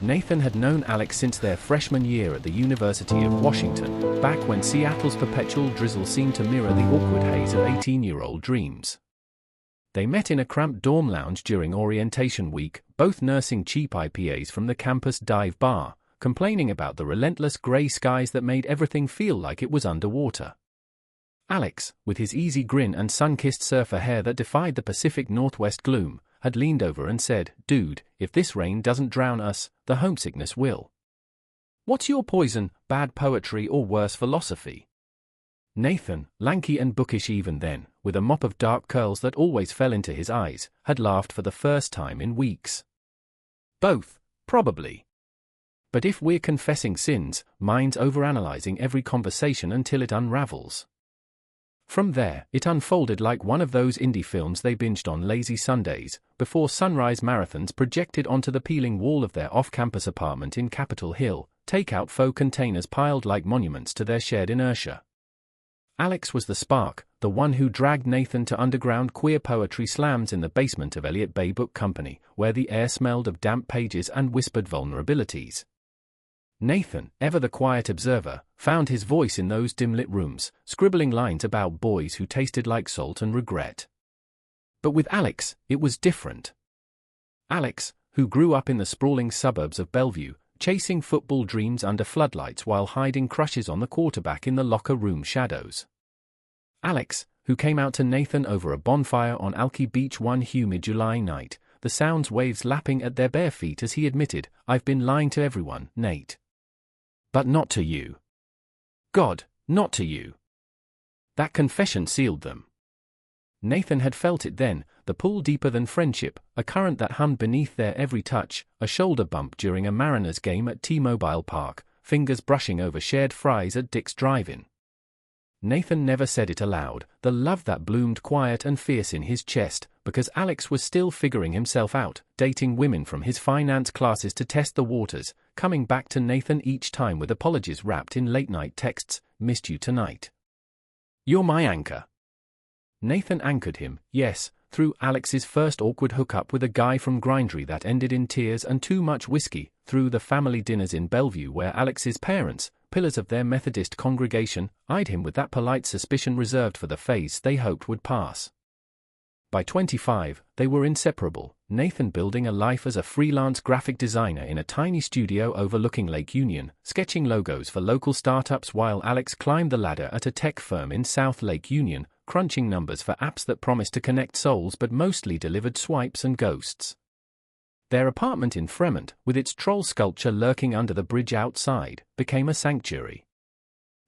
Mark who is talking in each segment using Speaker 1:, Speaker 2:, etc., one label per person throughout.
Speaker 1: Nathan had known Alex since their freshman year at the University of Washington, back when Seattle's perpetual drizzle seemed to mirror the awkward haze of 18-year-old dreams. They met in a cramped dorm lounge during orientation week, both nursing cheap IPAs from the campus dive bar, complaining about the relentless gray skies that made everything feel like it was underwater. Alex, with his easy grin and sun-kissed surfer hair that defied the Pacific Northwest gloom, had leaned over and said, "Dude, if this rain doesn't drown us, the homesickness will. What's your poison, bad poetry or worse philosophy?" Nathan, lanky and bookish even then, with a mop of dark curls that always fell into his eyes, had laughed for the first time in weeks. Both, probably. But if we're confessing sins, mine's overanalyzing every conversation until it unravels. From there, it unfolded like one of those indie films they binged on lazy Sundays, before sunrise marathons projected onto the peeling wall of their off-campus apartment in Capitol Hill, takeout faux containers piled like monuments to their shared inertia. Alex was the spark, the one who dragged Nathan to underground queer poetry slams in the basement of Elliott Bay Book Company, where the air smelled of damp pages and whispered vulnerabilities. Nathan, ever the quiet observer, found his voice in those dim-lit rooms, scribbling lines about boys who tasted like salt and regret. But with Alex, it was different. Alex, who grew up in the sprawling suburbs of Bellevue, chasing football dreams under floodlights while hiding crushes on the quarterback in the locker room shadows. Alex, who came out to Nathan over a bonfire on Alki Beach one humid July night, the sounds waves lapping at their bare feet as he admitted, "I've been lying to everyone, Nate. But not to you. God, not to you." That confession sealed them. Nathan had felt it then, the pull deeper than friendship, a current that hummed beneath their every touch, a shoulder bump during a Mariners game at T-Mobile Park, fingers brushing over shared fries at Dick's Drive-In. Nathan never said it aloud, the love that bloomed quiet and fierce in his chest, because Alex was still figuring himself out, dating women from his finance classes to test the waters, coming back to Nathan each time with apologies wrapped in late-night texts, "Missed you tonight. You're my anchor." Nathan anchored him, yes, through Alex's first awkward hookup with a guy from Grindry that ended in tears and too much whiskey, through the family dinners in Bellevue where Alex's parents, pillars of their Methodist congregation, eyed him with that polite suspicion reserved for the phase they hoped would pass. By 25, they were inseparable, Nathan building a life as a freelance graphic designer in a tiny studio overlooking Lake Union, sketching logos for local startups while Alex climbed the ladder at a tech firm in South Lake Union, crunching numbers for apps that promised to connect souls but mostly delivered swipes and ghosts. Their apartment in Fremont, with its troll sculpture lurking under the bridge outside, became a sanctuary.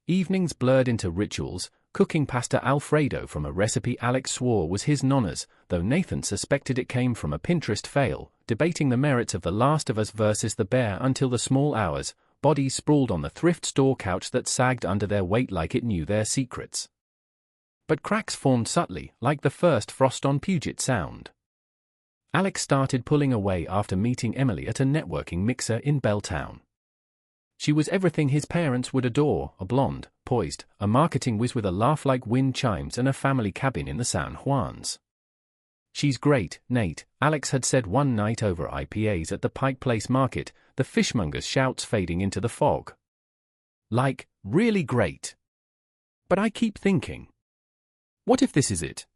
Speaker 1: Evenings blurred into rituals, cooking pasta Alfredo from a recipe Alex swore was his nonna's, though Nathan suspected it came from a Pinterest fail, debating the merits of The Last of Us versus The Bear until the small hours, bodies sprawled on the thrift store couch that sagged under their weight like it knew their secrets. But cracks formed subtly, like the first frost on Puget Sound. Alex started pulling away after meeting Emily at a networking mixer in Belltown. She was everything his parents would adore, a blonde, poised, a marketing whiz with a laugh like wind chimes and a family cabin in the San Juans. "She's great, Nate," Alex had said one night over IPAs at the Pike Place Market, the fishmonger's shouts fading into the fog. "Like, really great. But I keep thinking, what if this is it?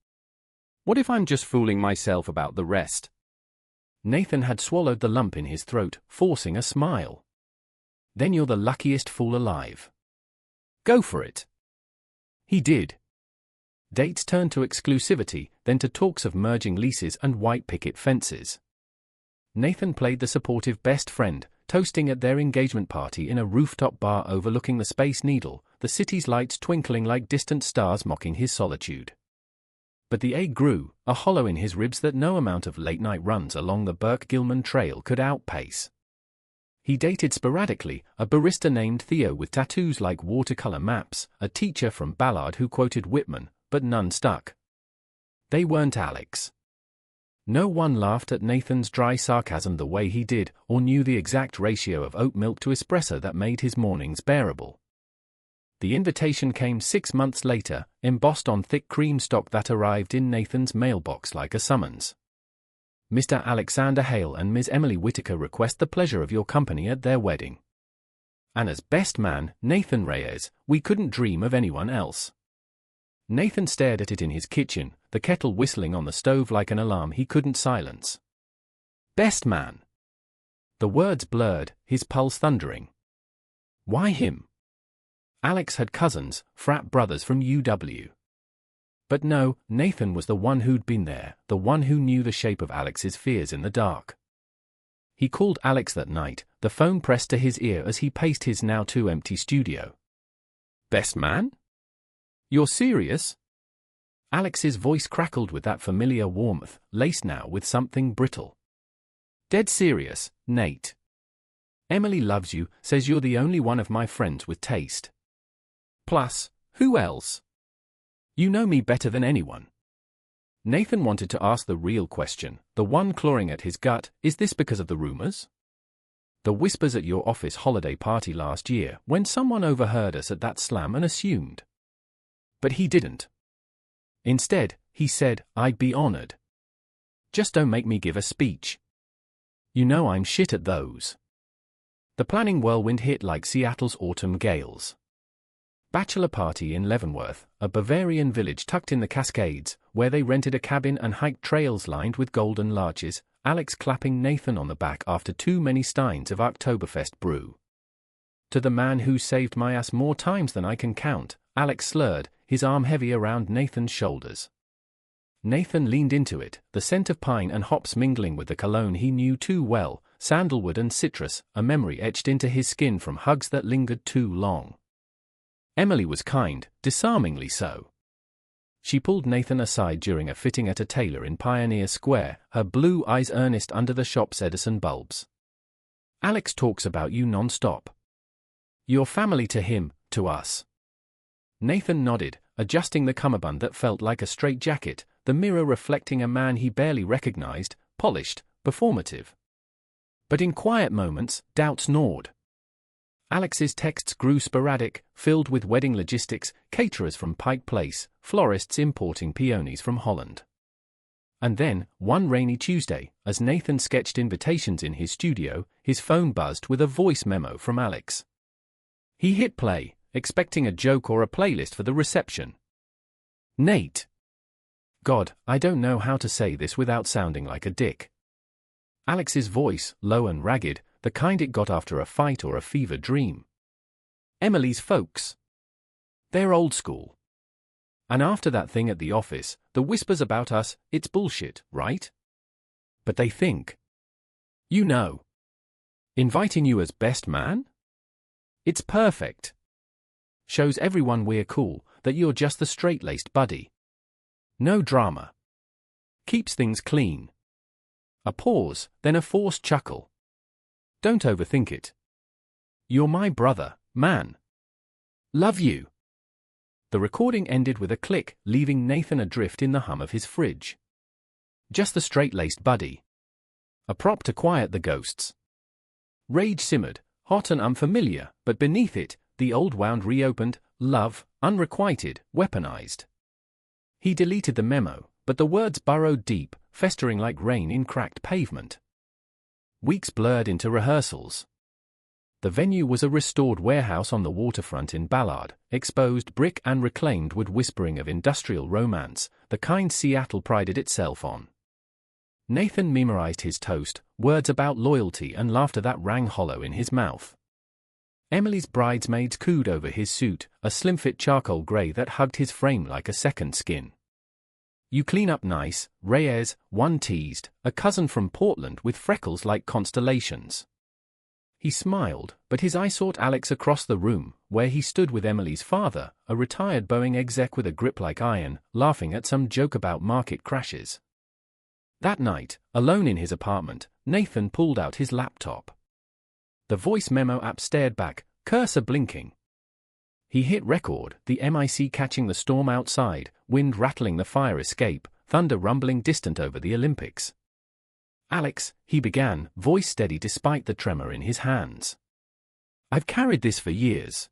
Speaker 1: What if I'm just fooling myself about the rest?" Nathan had swallowed the lump in his throat, forcing a smile. "Then you're the luckiest fool alive. Go for it." He did. Dates turned to exclusivity, then to talks of merging leases and white picket fences. Nathan played the supportive best friend, toasting at their engagement party in a rooftop bar overlooking the Space Needle, the city's lights twinkling like distant stars mocking his solitude. But the egg grew, a hollow in his ribs that no amount of late-night runs along the Burke-Gilman Trail could outpace. He dated sporadically, a barista named Theo with tattoos like watercolor maps, a teacher from Ballard who quoted Whitman, but none stuck. They weren't Alex. No one laughed at Nathan's dry sarcasm the way he did, or knew the exact ratio of oat milk to espresso that made his mornings bearable. The invitation came 6 months later, embossed on thick cream stock that arrived in Nathan's mailbox like a summons. Mr. Alexander Hale and Ms. Emily Whitaker request the pleasure of your company at their wedding. And as best man, Nathan Reyes, we couldn't dream of anyone else. Nathan stared at it in his kitchen, the kettle whistling on the stove like an alarm he couldn't silence. Best man. The words blurred, his pulse thundering. Why him? Alex had cousins, frat brothers from UW. But no, Nathan was the one who'd been there, the one who knew the shape of Alex's fears in the dark. He called Alex that night, the phone pressed to his ear as he paced his now too empty studio. Best man? You're serious? Alex's voice crackled with that familiar warmth, laced now with something brittle. Dead serious, Nate. Emily loves you, says you're the only one of my friends with taste. Plus, who else? You know me better than anyone. Nathan wanted to ask the real question, the one clawing at his gut, is this because of the rumors? The whispers at your office holiday party last year, when someone overheard us at that slam and assumed. But he didn't. Instead, he said, I'd be honored. Just don't make me give a speech. You know I'm shit at those. The planning whirlwind hit like Seattle's autumn gales. Bachelor party in Leavenworth, a Bavarian village tucked in the Cascades, where they rented a cabin and hiked trails lined with golden larches, Alex clapping Nathan on the back after too many steins of Oktoberfest brew. To the man who saved my ass more times than I can count, Alex slurred, his arm heavy around Nathan's shoulders. Nathan leaned into it, the scent of pine and hops mingling with the cologne he knew too well, sandalwood and citrus, a memory etched into his skin from hugs that lingered too long. Emily was kind, disarmingly so. She pulled Nathan aside during a fitting at a tailor in Pioneer Square, her blue eyes earnest under the shop's Edison bulbs. Alex talks about you non-stop. You're family to him, to us. Nathan nodded, adjusting the cummerbund that felt like a straitjacket, the mirror reflecting a man he barely recognized, polished, performative. But in quiet moments, doubts gnawed. Alex's texts grew sporadic, filled with wedding logistics, caterers from Pike Place, florists importing peonies from Holland. And then, one rainy Tuesday, as Nathan sketched invitations in his studio, his phone buzzed with a voice memo from Alex. He hit play, expecting a joke or a playlist for the reception. Nate. God, I don't know how to say this without sounding like a dick. Alex's voice, low and ragged, the kind it got after a fight or a fever dream. Emily's folks. They're old school. And after that thing at the office, the whispers about us, it's bullshit, right? But they think. You know. Inviting you as best man? It's perfect. Shows everyone we're cool, that you're just the straight-laced buddy. No drama. Keeps things clean. A pause, then a forced chuckle. Don't overthink it. You're my brother, man. Love you. The recording ended with a click, leaving Nathan adrift in the hum of his fridge. Just the straight-laced buddy. A prop to quiet the ghosts. Rage simmered, hot and unfamiliar, but beneath it, the old wound reopened, love, unrequited, weaponized. He deleted the memo, but the words burrowed deep, festering like rain in cracked pavement. Weeks blurred into rehearsals. The venue was a restored warehouse on the waterfront in Ballard, exposed brick and reclaimed wood whispering of industrial romance, the kind Seattle prided itself on. Nathan memorized his toast, words about loyalty and laughter that rang hollow in his mouth. Emily's bridesmaids cooed over his suit, a slim-fit charcoal grey that hugged his frame like a second skin. You clean up nice, Reyes, one teased, a cousin from Portland with freckles like constellations. He smiled, but his eye sought Alex across the room, where he stood with Emily's father, a retired Boeing exec with a grip like iron, laughing at some joke about market crashes. That night, alone in his apartment, Nathan pulled out his laptop. The voice memo app stared back, cursor blinking. He hit record, the MIC catching the storm outside, wind rattling the fire escape, thunder rumbling distant over the Olympics. Alex, he began, voice steady despite the tremor in his hands. I've carried this for years.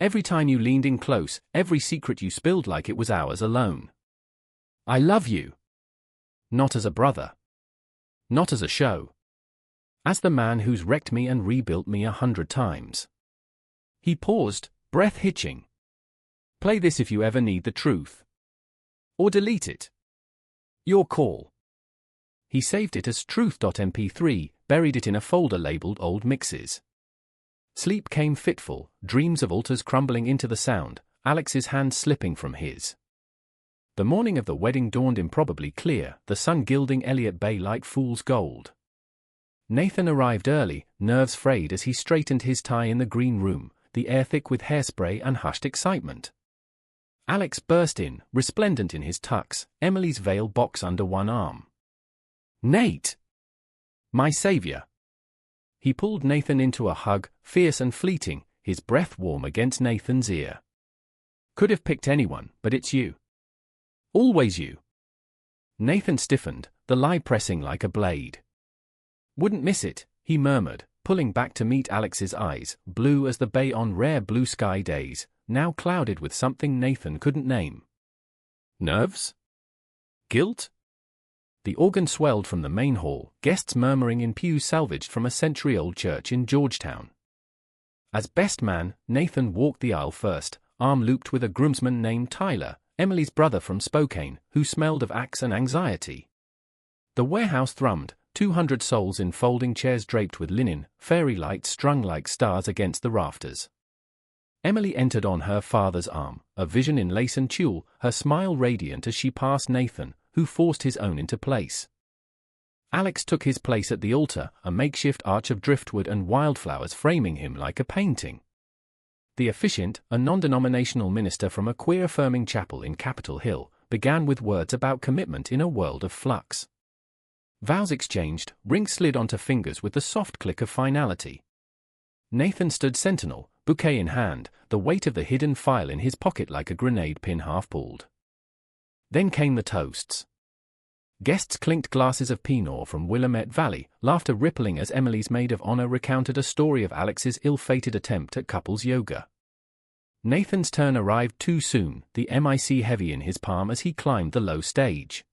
Speaker 1: Every time you leaned in close, every secret you spilled like it was ours alone. I love you. Not as a brother. Not as a show. As the man who's wrecked me and rebuilt me 100 times. He paused, breath hitching. Play this if you ever need the truth. Or delete it. Your call. He saved it as truth.mp3, buried it in a folder labeled Old Mixes. Sleep came fitful, dreams of altars crumbling into the sound, Alex's hand slipping from his. The morning of the wedding dawned improbably clear, the sun gilding Elliott Bay like fool's gold. Nathan arrived early, nerves frayed as he straightened his tie in the green room, the air thick with hairspray and hushed excitement. Alex burst in, resplendent in his tux, Emily's veil box under one arm. Nate! My savior! He pulled Nathan into a hug, fierce and fleeting, his breath warm against Nathan's ear. Could have picked anyone, but it's you. Always you. Nathan stiffened, the lie pressing like a blade. Wouldn't miss it, he murmured, pulling back to meet Alex's eyes, blue as the bay on rare blue sky days, now clouded with something Nathan couldn't name. Nerves? Guilt? The organ swelled from the main hall, guests murmuring in pews salvaged from a century-old church in Georgetown. As best man, Nathan walked the aisle first, arm looped with a groomsman named Tyler, Emily's brother from Spokane, who smelled of axe and anxiety. The warehouse thrummed, 200 souls in folding chairs draped with linen, fairy lights strung like stars against the rafters. Emily entered on her father's arm, a vision in lace and tulle, her smile radiant as she passed Nathan, who forced his own into place. Alex took his place at the altar, a makeshift arch of driftwood and wildflowers framing him like a painting. The officiant, a non-denominational minister from a queer-affirming chapel in Capitol Hill, began with words about commitment in a world of flux. Vows exchanged, rings slid onto fingers with the soft click of finality. Nathan stood sentinel, bouquet in hand, the weight of the hidden file in his pocket like a grenade pin half-pulled. Then came the toasts. Guests clinked glasses of Pinot from Willamette Valley, laughter rippling as Emily's maid of honor recounted a story of Alex's ill-fated attempt at couples yoga. Nathan's turn arrived too soon, the mic heavy in his palm as he climbed the low stage.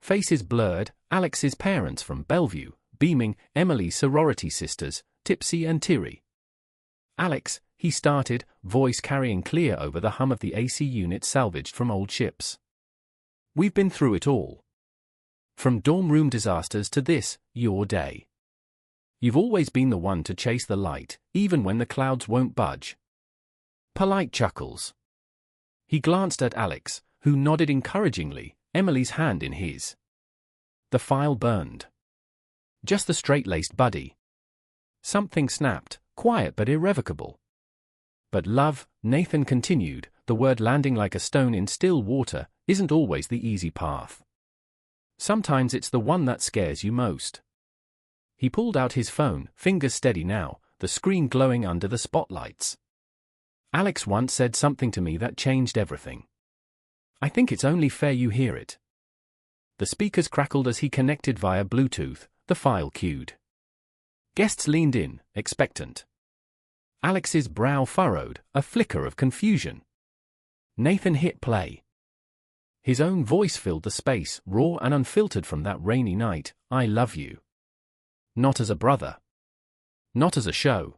Speaker 1: Faces blurred, Alex's parents from Bellevue, beaming, Emily's sorority sisters, tipsy and teary. Alex, he started, voice carrying clear over the hum of the AC unit salvaged from old ships. We've been through it all. From dorm room disasters to this, your day. You've always been the one to chase the light, even when the clouds won't budge. Polite chuckles. He glanced at Alex, who nodded encouragingly, Emily's hand in his. The file burned. Just the straight-laced buddy. Something snapped, quiet but irrevocable. But love, Nathan continued, the word landing like a stone in still water, isn't always the easy path. Sometimes it's the one that scares you most. He pulled out his phone, fingers steady now, the screen glowing under the spotlights. Alex once said something to me that changed everything. I think it's only fair you hear it. The speakers crackled as he connected via Bluetooth, the file queued. Guests leaned in, expectant. Alex's brow furrowed, a flicker of confusion. Nathan hit play. His own voice filled the space, raw and unfiltered from that rainy night. I love you. Not as a brother. Not as a show.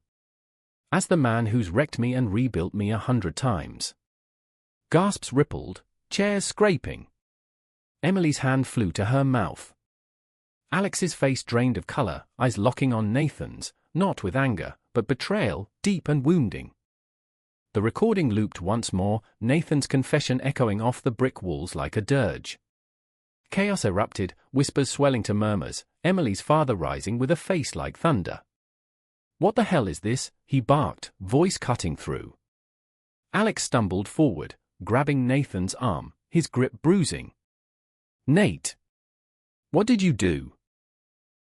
Speaker 1: As the man who's wrecked me and rebuilt me 100 times. Gasps rippled, chairs scraping. Emily's hand flew to her mouth. Alex's face drained of color, eyes locking on Nathan's, not with anger, but betrayal, deep and wounding. The recording looped once more, Nathan's confession echoing off the brick walls like a dirge. Chaos erupted, whispers swelling to murmurs, Emily's father rising with a face like thunder. What the hell is this? He barked, voice cutting through. Alex stumbled forward, grabbing Nathan's arm, his grip bruising. Nate! What did you do?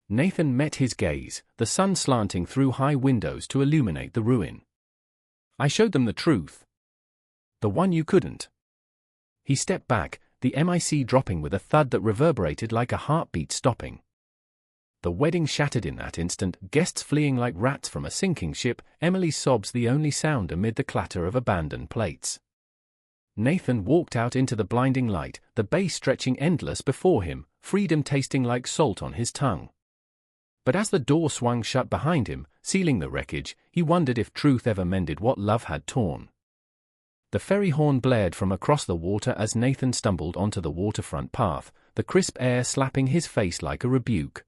Speaker 1: Nathan met his gaze, the sun slanting through high windows to illuminate the ruin. I showed them the truth. The one you couldn't. He stepped back, the mic dropping with a thud that reverberated like a heartbeat stopping. The wedding shattered in that instant, guests fleeing like rats from a sinking ship, Emily's sobs the only sound amid the clatter of abandoned plates. Nathan walked out into the blinding light, the bay stretching endless before him, freedom tasting like salt on his tongue. But as the door swung shut behind him, sealing the wreckage, he wondered if truth ever mended what love had torn. The ferry horn blared from across the water as Nathan stumbled onto the waterfront path, the crisp air slapping his face like a rebuke.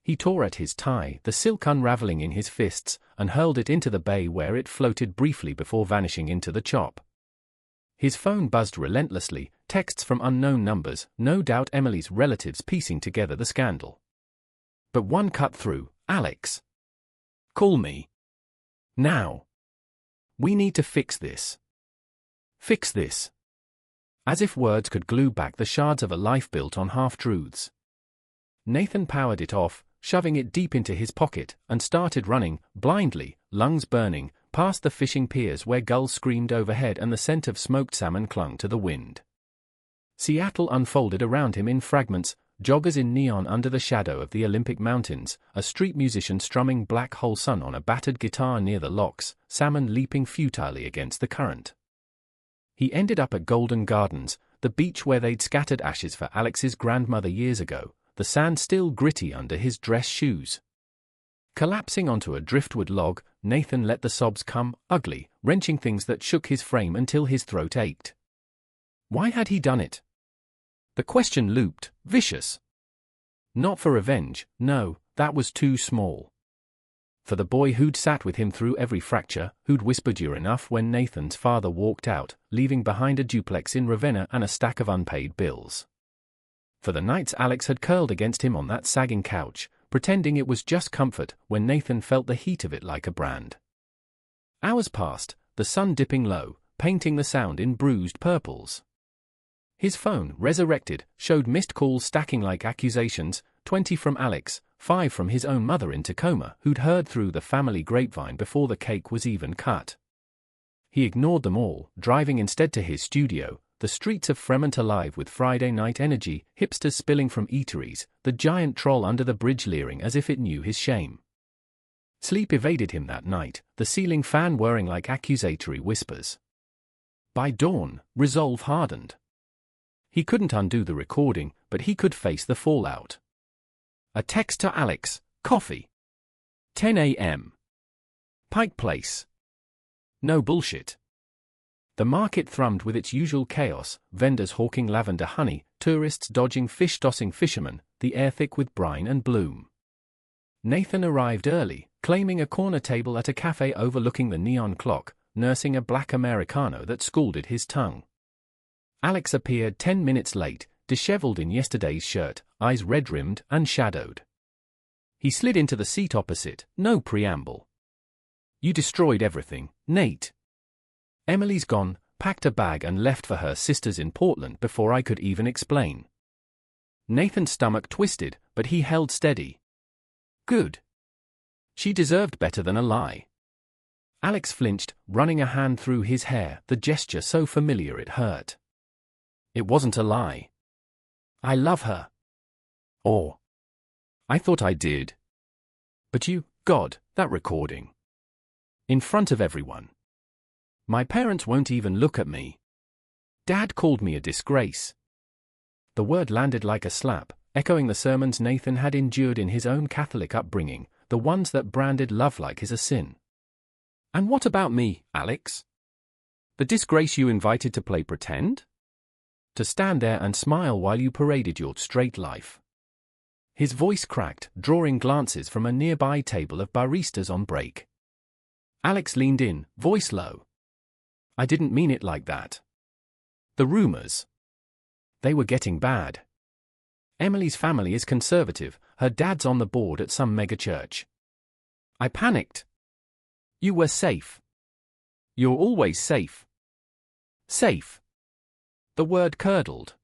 Speaker 1: He tore at his tie, the silk unraveling in his fists, and hurled it into the bay where it floated briefly before vanishing into the chop. His phone buzzed relentlessly, texts from unknown numbers, no doubt Emily's relatives piecing together the scandal. But one cut through. "Alex. Call me. Now. We need to fix this. Fix this." As if words could glue back the shards of a life built on half-truths. Nathan powered it off, shoving it deep into his pocket, and started running, blindly, lungs burning, past the fishing piers where gulls screamed overhead and the scent of smoked salmon clung to the wind. Seattle unfolded around him in fragments, joggers in neon under the shadow of the Olympic Mountains, a street musician strumming Black Hole Sun on a battered guitar near the locks, salmon leaping futilely against the current. He ended up at Golden Gardens, the beach where they'd scattered ashes for Alex's grandmother years ago, the sand still gritty under his dress shoes. Collapsing onto a driftwood log, Nathan let the sobs come, ugly, wrenching things that shook his frame until his throat ached. Why had he done it? The question looped, vicious. Not for revenge, no, that was too small. For the boy who'd sat with him through every fracture, who'd whispered "you're enough" when Nathan's father walked out, leaving behind a duplex in Ravenna and a stack of unpaid bills. For the nights Alex had curled against him on that sagging couch, pretending it was just comfort, when Nathan felt the heat of it like a brand. Hours passed, the sun dipping low, painting the sound in bruised purples. His phone, resurrected, showed missed calls stacking like accusations, 20 from Alex, 5 from his own mother in Tacoma, who'd heard through the family grapevine before the cake was even cut. He ignored them all, driving instead to his studio, the streets of Fremont alive with Friday night energy, hipsters spilling from eateries, the giant troll under the bridge leering as if it knew his shame. Sleep evaded him that night, the ceiling fan whirring like accusatory whispers. By dawn, resolve hardened. He couldn't undo the recording, but he could face the fallout. A text to Alex, coffee. 10 a.m. Pike Place. No bullshit. The market thrummed with its usual chaos, vendors hawking lavender honey, tourists dodging fish-tossing fishermen, the air thick with brine and bloom. Nathan arrived early, claiming a corner table at a cafe overlooking the neon clock, nursing a black Americano that scalded his tongue. Alex appeared 10 minutes late, disheveled in yesterday's shirt, eyes red-rimmed and shadowed. He slid into the seat opposite, no preamble. "You destroyed everything, Nate. Emily's gone, packed a bag and left for her sisters in Portland before I could even explain." Nathan's stomach twisted, but he held steady. Good. She deserved better than a lie. Alex flinched, running a hand through his hair, the gesture so familiar it hurt. "It wasn't a lie. I love her. Or I thought I did. But you, God, that recording. In front of everyone. My parents won't even look at me. Dad called me a disgrace." The word landed like a slap, echoing the sermons Nathan had endured in his own Catholic upbringing, the ones that branded love like is a sin. "And what about me, Alex? The disgrace you invited to play pretend? To stand there and smile while you paraded your straight life?" His voice cracked, drawing glances from a nearby table of baristas on break. Alex leaned in, voice low. "I didn't mean it like that. The rumors. They were getting bad. Emily's family is conservative, her dad's on the board at some megachurch. I panicked. You were safe. You're always safe. Safe." The word curdled.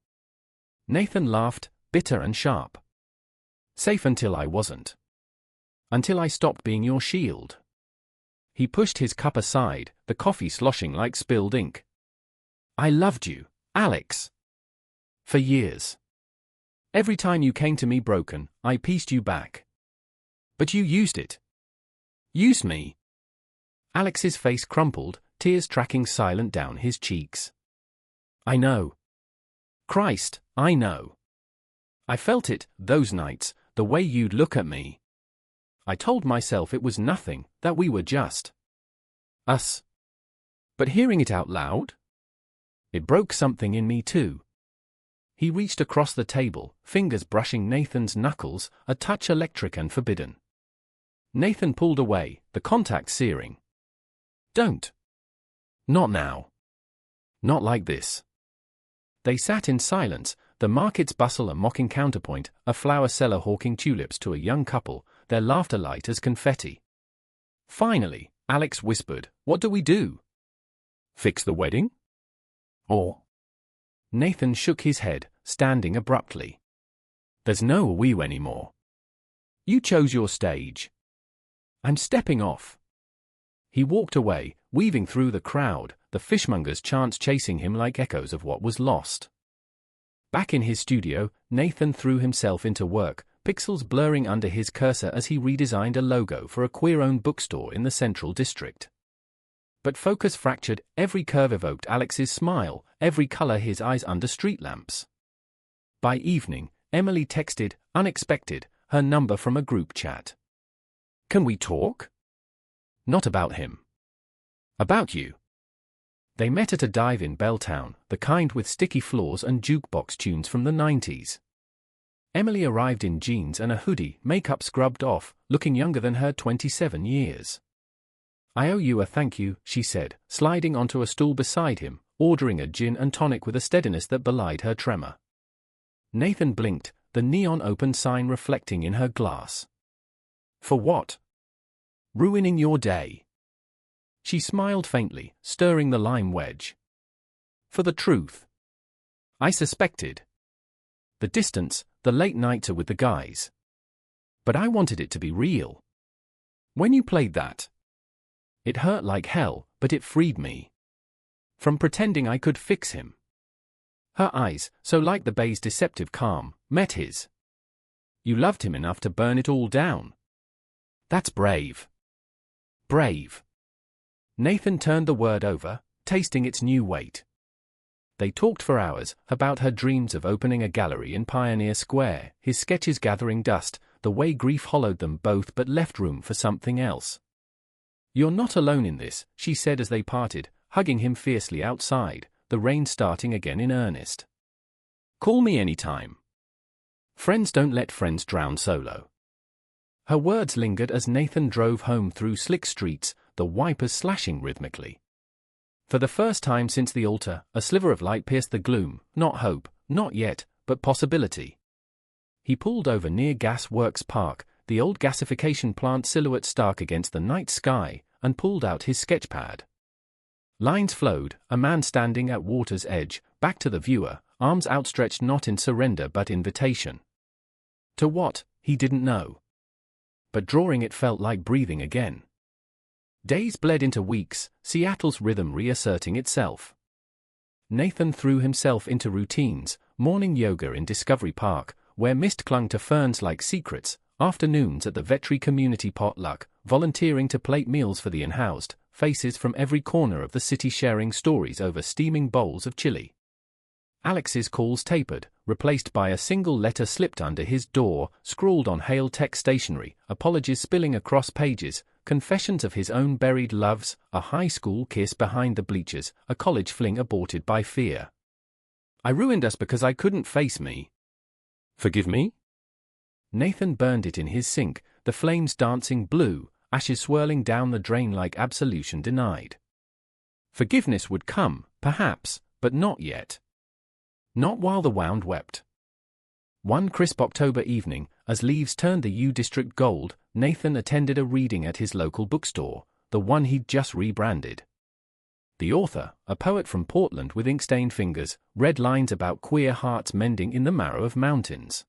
Speaker 1: Nathan laughed, bitter and sharp. "Safe until I wasn't. Until I stopped being your shield." He pushed his cup aside, the coffee sloshing like spilled ink. "I loved you, Alex. For years. Every time you came to me broken, I pieced you back. But you used it. Used me." Alex's face crumpled, tears tracking silent down his cheeks. "I know. Christ, I know. I felt it, those nights, the way you'd look at me. I told myself it was nothing, that we were just us. But hearing it out loud, it broke something in me too. He reached across the table, fingers brushing Nathan's knuckles, a touch electric and forbidden. Nathan pulled away, the contact searing. Don't. Not now. Not like this. They sat in silence, the market's bustle a mocking counterpoint, a flower seller hawking tulips to a young couple, their laughter light as confetti. Finally, Alex whispered, "What do we do? Fix the wedding? Or?" Nathan shook his head, standing abruptly. "There's no we anymore. You chose your stage. I'm stepping off." He walked away, weaving through the crowd, the fishmonger's chants chasing him like echoes of what was lost. Back in his studio, Nathan threw himself into work, pixels blurring under his cursor as he redesigned a logo for a queer-owned bookstore in the Central District. But focus fractured, every curve evoked Alex's smile, every color his eyes under street lamps. By evening, Emily texted, unexpected, her number from a group chat. "Can we talk?" "Not about him. About you." They met at a dive in Belltown, the kind with sticky floors and jukebox tunes from the 90s. Emily arrived in jeans and a hoodie, makeup scrubbed off, looking younger than her 27 years. "I owe you a thank you," she said, sliding onto a stool beside him, ordering a gin and tonic with a steadiness that belied her tremor. Nathan blinked, the neon open sign reflecting in her glass. "For what?" "Ruining your day." She smiled faintly, stirring the lime wedge. "For the truth. I suspected. The distance, the late nights are with the guys. But I wanted it to be real. When you played that, it hurt like hell, but it freed me from pretending I could fix him." Her eyes, so like the bay's deceptive calm, met his. "You loved him enough to burn it all down. That's brave." Brave. Nathan turned the word over, tasting its new weight. They talked for hours, about her dreams of opening a gallery in Pioneer Square, his sketches gathering dust, the way grief hollowed them both but left room for something else. "You're not alone in this," she said as they parted, hugging him fiercely outside, the rain starting again in earnest. "Call me anytime. Friends don't let friends drown solo." Her words lingered as Nathan drove home through slick streets, the wipers slashing rhythmically. For the first time since the altar, a sliver of light pierced the gloom, not hope, not yet, but possibility. He pulled over near Gas Works Park, the old gasification plant silhouette stark against the night sky, and pulled out his sketchpad. Lines flowed, a man standing at water's edge, back to the viewer, arms outstretched not in surrender but invitation. To what, he didn't know. But drawing it felt like breathing again. Days bled into weeks, Seattle's rhythm reasserting itself. Nathan threw himself into routines, morning yoga in Discovery Park, where mist clung to ferns like secrets, afternoons at the Vetri Community Potluck, volunteering to plate meals for the unhoused, faces from every corner of the city sharing stories over steaming bowls of chili. Alex's calls tapered, replaced by a single letter slipped under his door, scrawled on Hale Tech stationery, apologies spilling across pages, confessions of his own buried loves, a high school kiss behind the bleachers, a college fling aborted by fear. "I ruined us because I couldn't face me. Forgive me?" Nathan burned it in his sink, the flames dancing blue, ashes swirling down the drain like absolution denied. Forgiveness would come, perhaps, but not yet. Not while the wound wept. One crisp October evening, as leaves turned the U District gold, Nathan attended a reading at his local bookstore, the one he'd just rebranded. The author, a poet from Portland with ink-stained fingers, read lines about queer hearts mending in the marrow of mountains.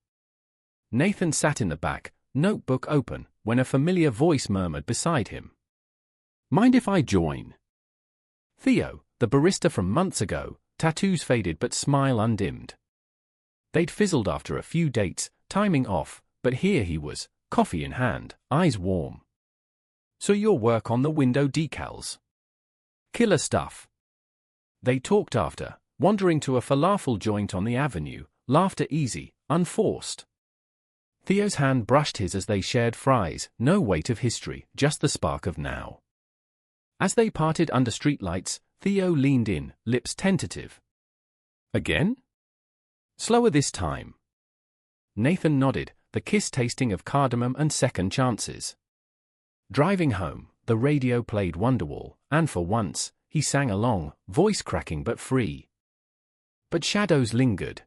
Speaker 1: Nathan sat in the back, notebook open, when a familiar voice murmured beside him. "Mind if I join?" Theo, the barista from months ago, tattoos faded but smile undimmed. They'd fizzled after a few dates, timing off, but here he was, coffee in hand, eyes warm. "So your work on the window decals? Killer stuff." They talked after, wandering to a falafel joint on the avenue, laughter easy, unforced. Theo's hand brushed his as they shared fries, no weight of history, just the spark of now. As they parted under streetlights, Theo leaned in, lips tentative. Again? Slower this time. Nathan nodded, the kiss tasting of cardamom and second chances. Driving home, the radio played Wonderwall, and for once, he sang along, voice cracking but free. But shadows lingered.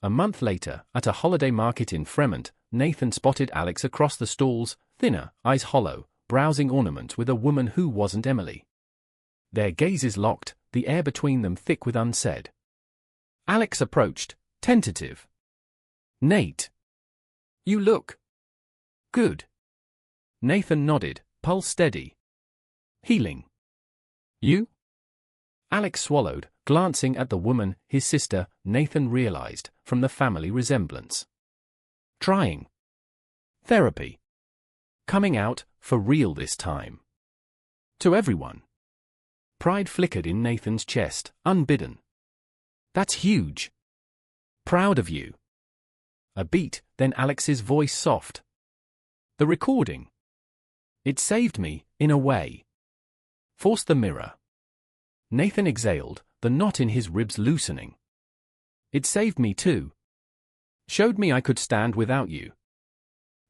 Speaker 1: A month later, at a holiday market in Fremont, Nathan spotted Alex across the stalls, thinner, eyes hollow, browsing ornaments with a woman who wasn't Emily. Their gazes locked, the air between them thick with unsaid. Alex approached, tentative. "Nate. You look good." Nathan nodded, pulse steady. "Healing. You?" Alex swallowed, glancing at the woman, his sister, Nathan realized, from the family resemblance. Trying. Therapy. Coming out, for real this time. To everyone. Pride flickered in Nathan's chest, unbidden. "That's huge. Proud of you." A beat, then Alex's voice soft. "The recording. It saved me, in a way." Force the mirror. Nathan exhaled, the knot in his ribs loosening. "It saved me too. Showed me I could stand without you."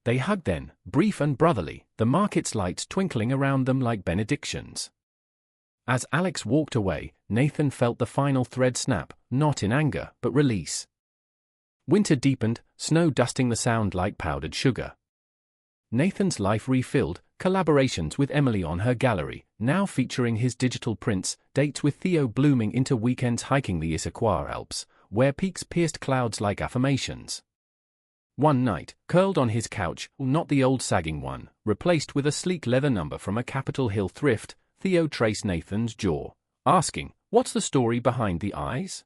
Speaker 1: They hugged then, brief and brotherly, the market's lights twinkling around them like benedictions. As Alex walked away, Nathan felt the final thread snap, not in anger, but release. Winter deepened, snow dusting the sound like powdered sugar. Nathan's life refilled, collaborations with Emily on her gallery, now featuring his digital prints, dates with Theo blooming into weekends hiking the Issaquah Alps, where peaks pierced clouds like affirmations. One night, curled on his couch, not the old sagging one, replaced with a sleek leather number from a Capitol Hill thrift, Theo traced Nathan's jaw, asking, "What's the story behind the eyes?"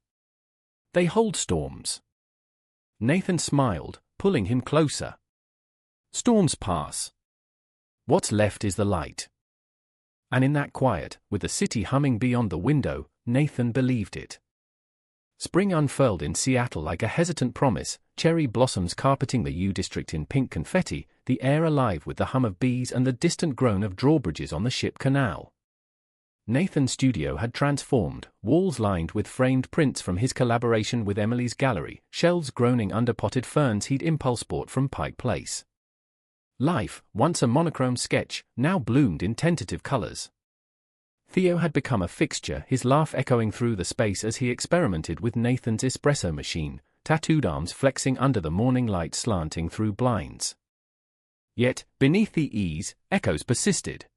Speaker 1: "They hold storms." Nathan smiled, pulling him closer. "Storms pass. What's left is the light." And in that quiet, with the city humming beyond the window, Nathan believed it. Spring unfurled in Seattle like a hesitant promise, cherry blossoms carpeting the U District in pink confetti, the air alive with the hum of bees and the distant groan of drawbridges on the ship canal. Nathan's studio had transformed, walls lined with framed prints from his collaboration with Emily's gallery, shelves groaning under potted ferns he'd impulse bought from Pike Place. Life, once a monochrome sketch, now bloomed in tentative colors. Theo had become a fixture, his laugh echoing through the space as he experimented with Nathan's espresso machine, tattooed arms flexing under the morning light slanting through blinds. Yet, beneath the ease, echoes persisted.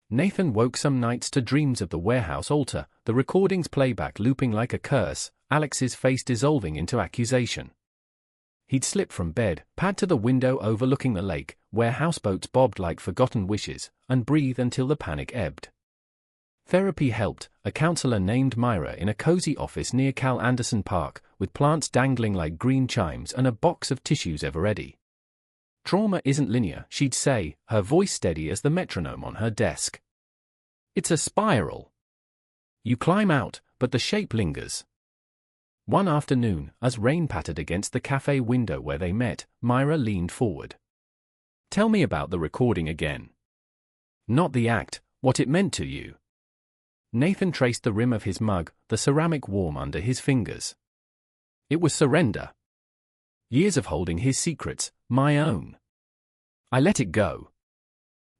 Speaker 1: Nathan woke some nights to dreams of the warehouse altar, the recording's playback looping like a curse, Alex's face dissolving into accusation. He'd slip from bed, pad to the window overlooking the lake, where houseboats bobbed like forgotten wishes, and breathe until the panic ebbed. Therapy helped, a counselor named Myra in a cozy office near Cal Anderson Park, with plants dangling like green chimes and a box of tissues ever ready. Trauma isn't linear, she'd say, her voice steady as the metronome on her desk. It's a spiral. You climb out, but the shape lingers. One afternoon, as rain pattered against the cafe window where they met, Myra leaned forward. "Tell me about the recording again. Not the act, what it meant to you." Nathan traced the rim of his mug, the ceramic warm under his fingers. It was surrender. Years of holding his secrets, my own. I let it go.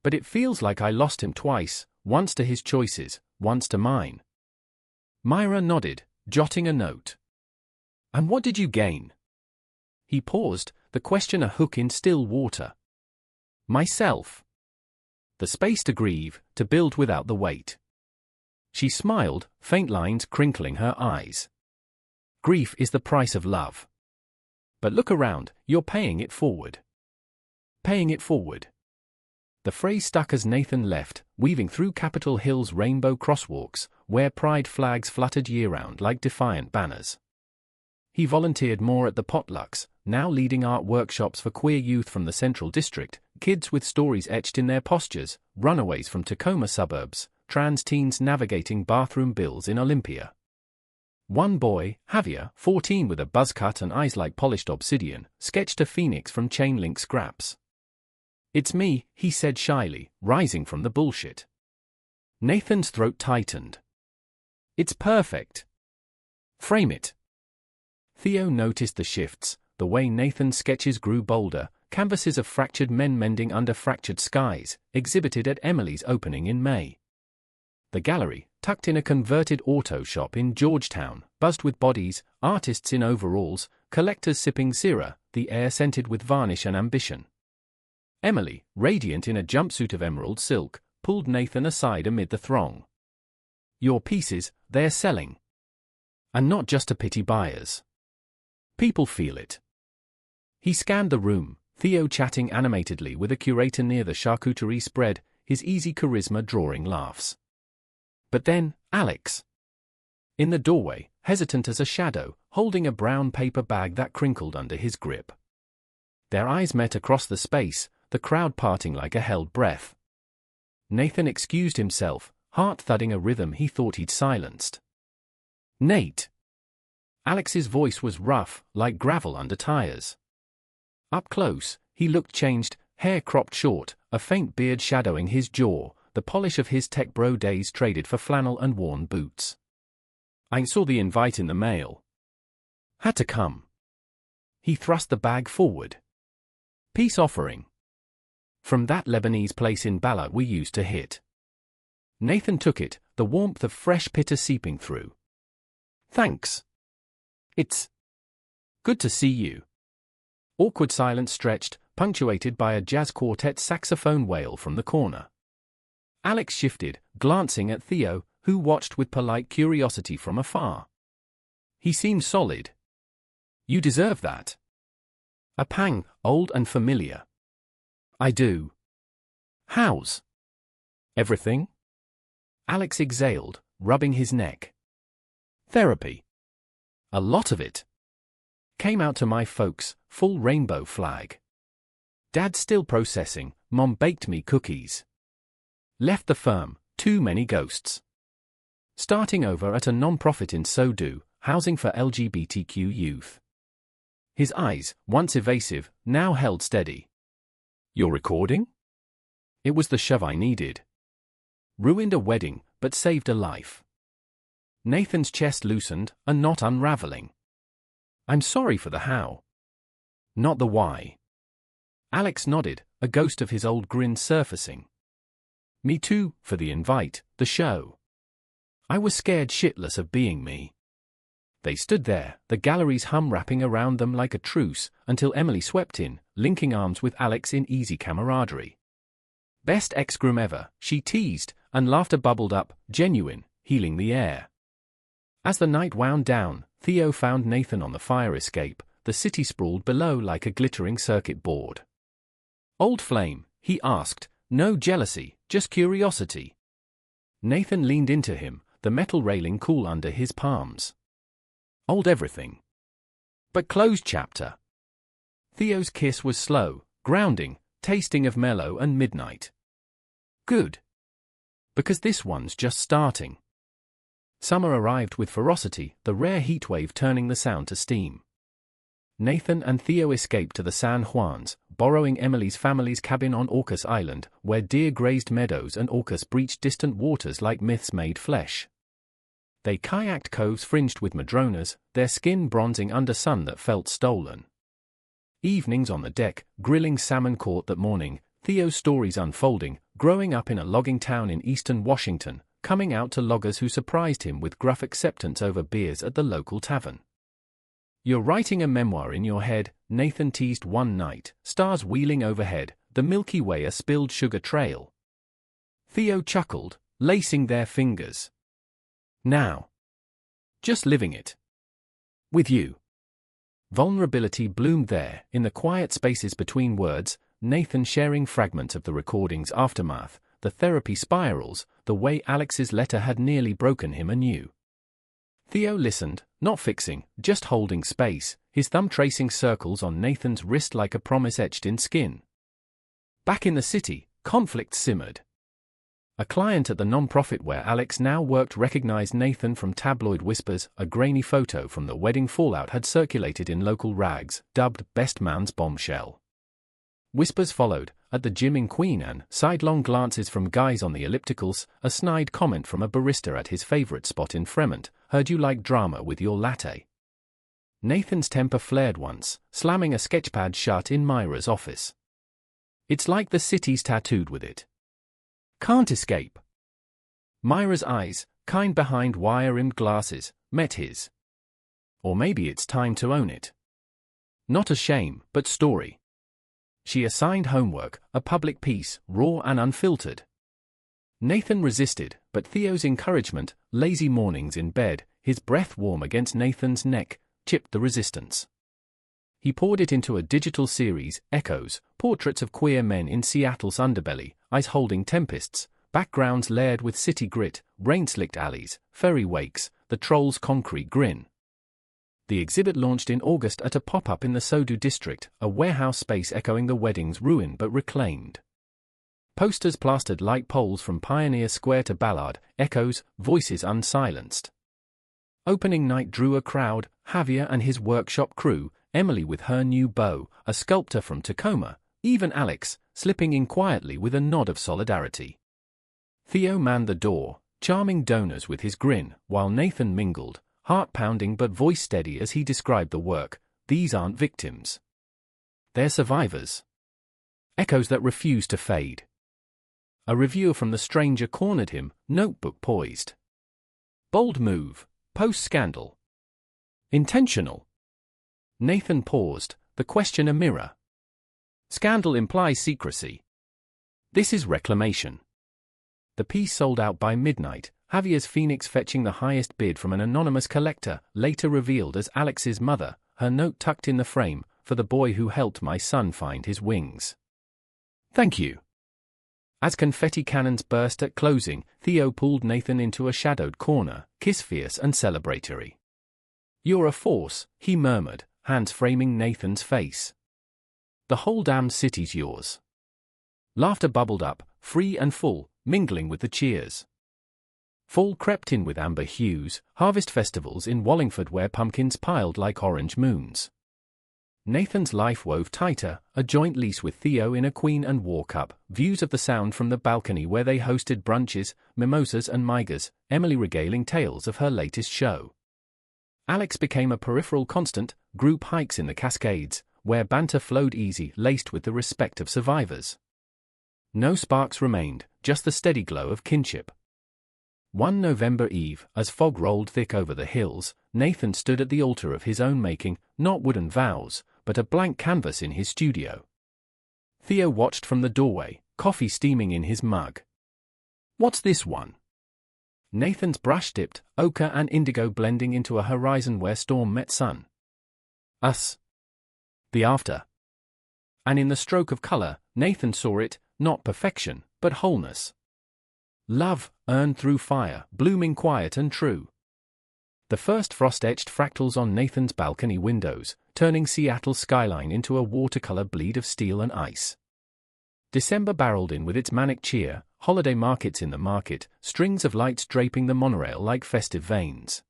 Speaker 1: But it feels like I lost him twice, once to his choices, once to mine. Myra nodded, jotting a note. "And what did you gain?" He paused, the question a hook in still water. "Myself. The space to grieve, to build without the weight." She smiled, faint lines crinkling her eyes. "Grief is the price of love. But look around, you're paying it forward." Paying it forward. The phrase stuck as Nathan left, weaving through Capitol Hill's rainbow crosswalks, where pride flags fluttered year-round like defiant banners. He volunteered more at the potlucks, now leading art workshops for queer youth from the Central District, kids with stories etched in their postures, runaways from Tacoma suburbs, trans teens navigating bathroom bills in Olympia. One boy, Javier, 14 with a buzz cut and eyes like polished obsidian, sketched a phoenix from chain link scraps. "It's me," he said shyly, rising from the bullshit. Nathan's throat tightened. "It's perfect. Frame it." Theo noticed the shifts, the way Nathan's sketches grew bolder, canvases of fractured men mending under fractured skies, exhibited at Emily's opening in May. The gallery, tucked in a converted auto shop in Georgetown, buzzed with bodies, artists in overalls, collectors sipping Syrah, the air scented with varnish and ambition. Emily, radiant in a jumpsuit of emerald silk, pulled Nathan aside amid the throng. "Your pieces, they're selling. And not just to pity buyers. People feel it." He scanned the room, Theo chatting animatedly with a curator near the charcuterie spread, his easy charisma drawing laughs. But then, Alex. In the doorway, hesitant as a shadow, holding a brown paper bag that crinkled under his grip. Their eyes met across the space, the crowd parting like a held breath. Nathan excused himself, heart thudding a rhythm he thought he'd silenced. "Nate." Alex's voice was rough, like gravel under tires. Up close, he looked changed, hair cropped short, a faint beard shadowing his jaw, the polish of his tech bro days traded for flannel and worn boots. "I saw the invite in the mail. Had to come." He thrust the bag forward. "Peace offering. From that Lebanese place in Bala we used to hit." Nathan took it, the warmth of fresh pitta seeping through. "Thanks. It's good to see you." Awkward silence stretched, punctuated by a jazz quartet saxophone wail from the corner. Alex shifted, glancing at Theo, who watched with polite curiosity from afar. He seemed solid. "You deserve that." A pang, old and familiar. "I do." "How's everything?" Alex exhaled, rubbing his neck. "Therapy. A lot of it. Came out to my folks, full rainbow flag. Dad's still processing, Mom baked me cookies. Left the firm, too many ghosts. Starting over at a non-profit in Sodo, housing for LGBTQ youth." His eyes, once evasive, now held steady. "You're recording?" It was the shove I needed. Ruined a wedding, but saved a life. Nathan's chest loosened, a knot unraveling. "I'm sorry for the how. Not the why." Alex nodded, a ghost of his old grin surfacing. "Me too, for the invite, the show. I was scared shitless of being me." They stood there, the gallery's hum wrapping around them like a truce, until Emily swept in, linking arms with Alex in easy camaraderie. "Best ex-groom ever," she teased, and laughter bubbled up, genuine, healing the air. As the night wound down, Theo found Nathan on the fire escape, the city sprawled below like a glittering circuit board. "Old flame?" he asked, no jealousy, just curiosity. Nathan leaned into him, the metal railing cool under his palms. "Old everything. But closed chapter." Theo's kiss was slow, grounding, tasting of mellow and midnight. "Good. Because this one's just starting." Summer arrived with ferocity, the rare heatwave turning the sound to steam. Nathan and Theo escaped to the San Juans, borrowing Emily's family's cabin on Orcas Island, where deer grazed meadows and orcas breached distant waters like myths made flesh. They kayaked coves fringed with madronas, their skin bronzing under sun that felt stolen. Evenings on the deck, grilling salmon caught that morning, Theo's stories unfolding, growing up in a logging town in eastern Washington, coming out to loggers who surprised him with gruff acceptance over beers at the local tavern. "You're writing a memoir in your head," Nathan teased one night, stars wheeling overhead, the Milky Way a spilled sugar trail. Theo chuckled, lacing their fingers. "Now. Just living it. With you." Vulnerability bloomed there, in the quiet spaces between words, Nathan sharing fragments of the recording's aftermath, the therapy spirals, the way Alex's letter had nearly broken him anew. Theo listened, not fixing, just holding space, his thumb tracing circles on Nathan's wrist like a promise etched in skin. Back in the city, conflict simmered. A client at the non-profit where Alex now worked recognized Nathan from tabloid whispers. A grainy photo from the wedding fallout had circulated in local rags, dubbed Best Man's Bombshell. Whispers followed, at the gym in Queen Anne, sidelong glances from guys on the ellipticals, a snide comment from a barista at his favorite spot in Fremont, heard you like drama with your latte. Nathan's temper flared once, slamming a sketchpad shut in Myra's office. It's like the city's tattooed with it. Can't escape. Myra's eyes, kind behind wire-rimmed glasses, met his. Or maybe it's time to own it. Not a shame, but story. She assigned homework, a public piece, raw and unfiltered. Nathan resisted, but Theo's encouragement, lazy mornings in bed, his breath warm against Nathan's neck, chipped the resistance. He poured it into a digital series, Echoes, portraits of queer men in Seattle's underbelly, ice-holding tempests, backgrounds layered with city grit, rain-slicked alleys, ferry wakes, the troll's concrete grin. The exhibit launched in August at a pop-up in the Sodu district, a warehouse space echoing the wedding's ruin but reclaimed. Posters plastered light poles from Pioneer Square to Ballard, echoes, voices unsilenced. Opening night drew a crowd, Javier and his workshop crew, Emily with her new beau, a sculptor from Tacoma, even Alex, slipping in quietly with a nod of solidarity. Theo manned the door, charming donors with his grin, while Nathan mingled, heart-pounding but voice steady as he described the work. These aren't victims. They're survivors. Echoes that refuse to fade. A reviewer from The Stranger cornered him, notebook poised. Bold move, post-scandal. Intentional. Nathan paused, the question a mirror. Scandal implies secrecy. This is reclamation. The piece sold out by midnight, Javier's Phoenix fetching the highest bid from an anonymous collector, later revealed as Alex's mother, her note tucked in the frame, for the boy who helped my son find his wings. Thank you. As confetti cannons burst at closing, Theo pulled Nathan into a shadowed corner, kiss fierce and celebratory. You're a force, he murmured, hands framing Nathan's face. The whole damn city's yours. Laughter bubbled up, free and full, mingling with the cheers. Fall crept in with amber hues, harvest festivals in Wallingford where pumpkins piled like orange moons. Nathan's life wove tighter, a joint lease with Theo in a Queen and War Cup, views of the Sound from the balcony where they hosted brunches, mimosas and migas, Emily regaling tales of her latest show. Alex became a peripheral constant, group hikes in the Cascades, where banter flowed easy, laced with the respect of survivors. No sparks remained, just the steady glow of kinship. One November eve, as fog rolled thick over the hills, Nathan stood at the altar of his own making, not wooden vows, but a blank canvas in his studio. Theo watched from the doorway, coffee steaming in his mug. What's this one? Nathan's brush dipped, ochre and indigo blending into a horizon where storm met sun. Us. The after. And in the stroke of color, Nathan saw it, not perfection, but wholeness. Love, earned through fire, blooming quiet and true. The first frost-etched fractals on Nathan's balcony windows, turning Seattle's skyline into a watercolor bleed of steel and ice. December barreled in with its manic cheer, holiday markets in the market, strings of lights draping the monorail like festive veins.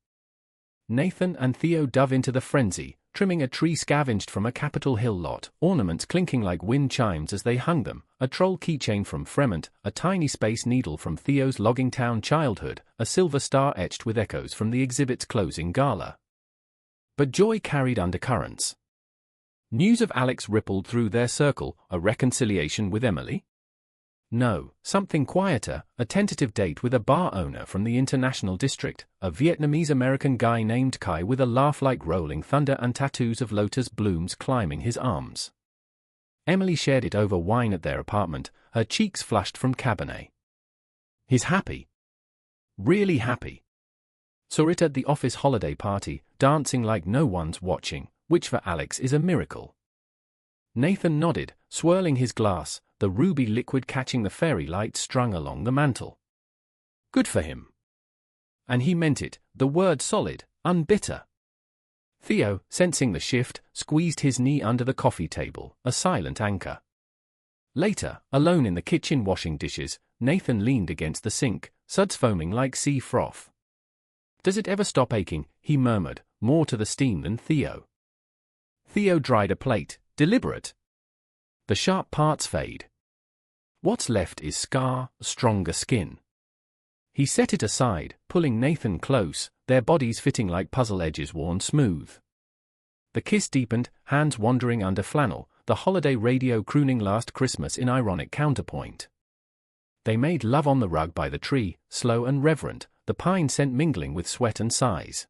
Speaker 1: Nathan and Theo dove into the frenzy, trimming a tree scavenged from a Capitol Hill lot, ornaments clinking like wind chimes as they hung them, a troll keychain from Fremont, a tiny space needle from Theo's logging town childhood, a silver star etched with echoes from the exhibit's closing gala. But joy carried undercurrents. News of Alex rippled through their circle, a reconciliation with Emily? No, something quieter, a tentative date with a bar owner from the International District, a Vietnamese-American guy named Kai with a laugh like rolling thunder and tattoos of lotus blooms climbing his arms. Emily shared it over wine at their apartment, her cheeks flushed from Cabernet. He's happy. Really happy. Saw it at the office holiday party, dancing like no one's watching, which for Alex is a miracle. Nathan nodded, swirling his glass, the ruby liquid catching the fairy light strung along the mantle. Good for him. And he meant it, the word solid, unbitter. Theo, sensing the shift, squeezed his knee under the coffee table, a silent anchor. Later, alone in the kitchen washing dishes, Nathan leaned against the sink, suds foaming like sea froth. "Does it ever stop aching?" he murmured, more to the steam than Theo. Theo dried a plate, deliberate. "The sharp parts fade. What's left is scar, stronger skin." He set it aside, pulling Nathan close, their bodies fitting like puzzle edges worn smooth. The kiss deepened, hands wandering under flannel, the holiday radio crooning Last Christmas in ironic counterpoint. They made love on the rug by the tree, slow and reverent, the pine scent mingling with sweat and sighs.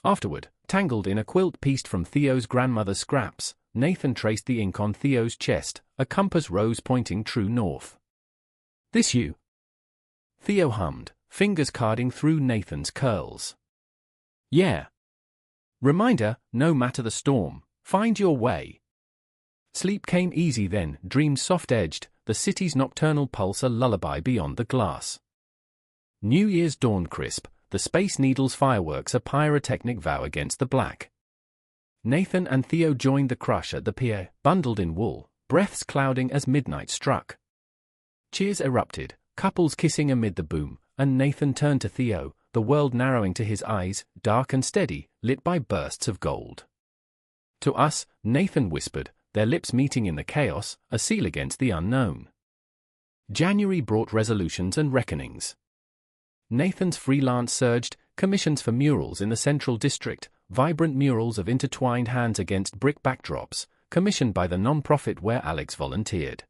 Speaker 1: Afterward, tangled in a quilt pieced from Theo's grandmother's scraps, Nathan traced the ink on Theo's chest, a compass rose pointing true north. "This you?" Theo hummed, fingers carding through Nathan's curls. "Yeah. Reminder, no matter the storm, find your way." Sleep came easy then, dreams soft-edged, the city's nocturnal pulse a lullaby beyond the glass. New Year's dawned crisp, the Space Needle's fireworks a pyrotechnic vow against the black. Nathan and Theo joined the crush at the pier, bundled in wool, breaths clouding as midnight struck. Cheers erupted, couples kissing amid the boom, and Nathan turned to Theo, the world narrowing to his eyes, dark and steady, lit by bursts of gold. "To us," Nathan whispered, their lips meeting in the chaos, a seal against the unknown. January brought resolutions and reckonings. Nathan's freelance surged, commissions for murals in the Central District, vibrant murals of intertwined hands against brick backdrops, commissioned by the non-profit where Alex volunteered.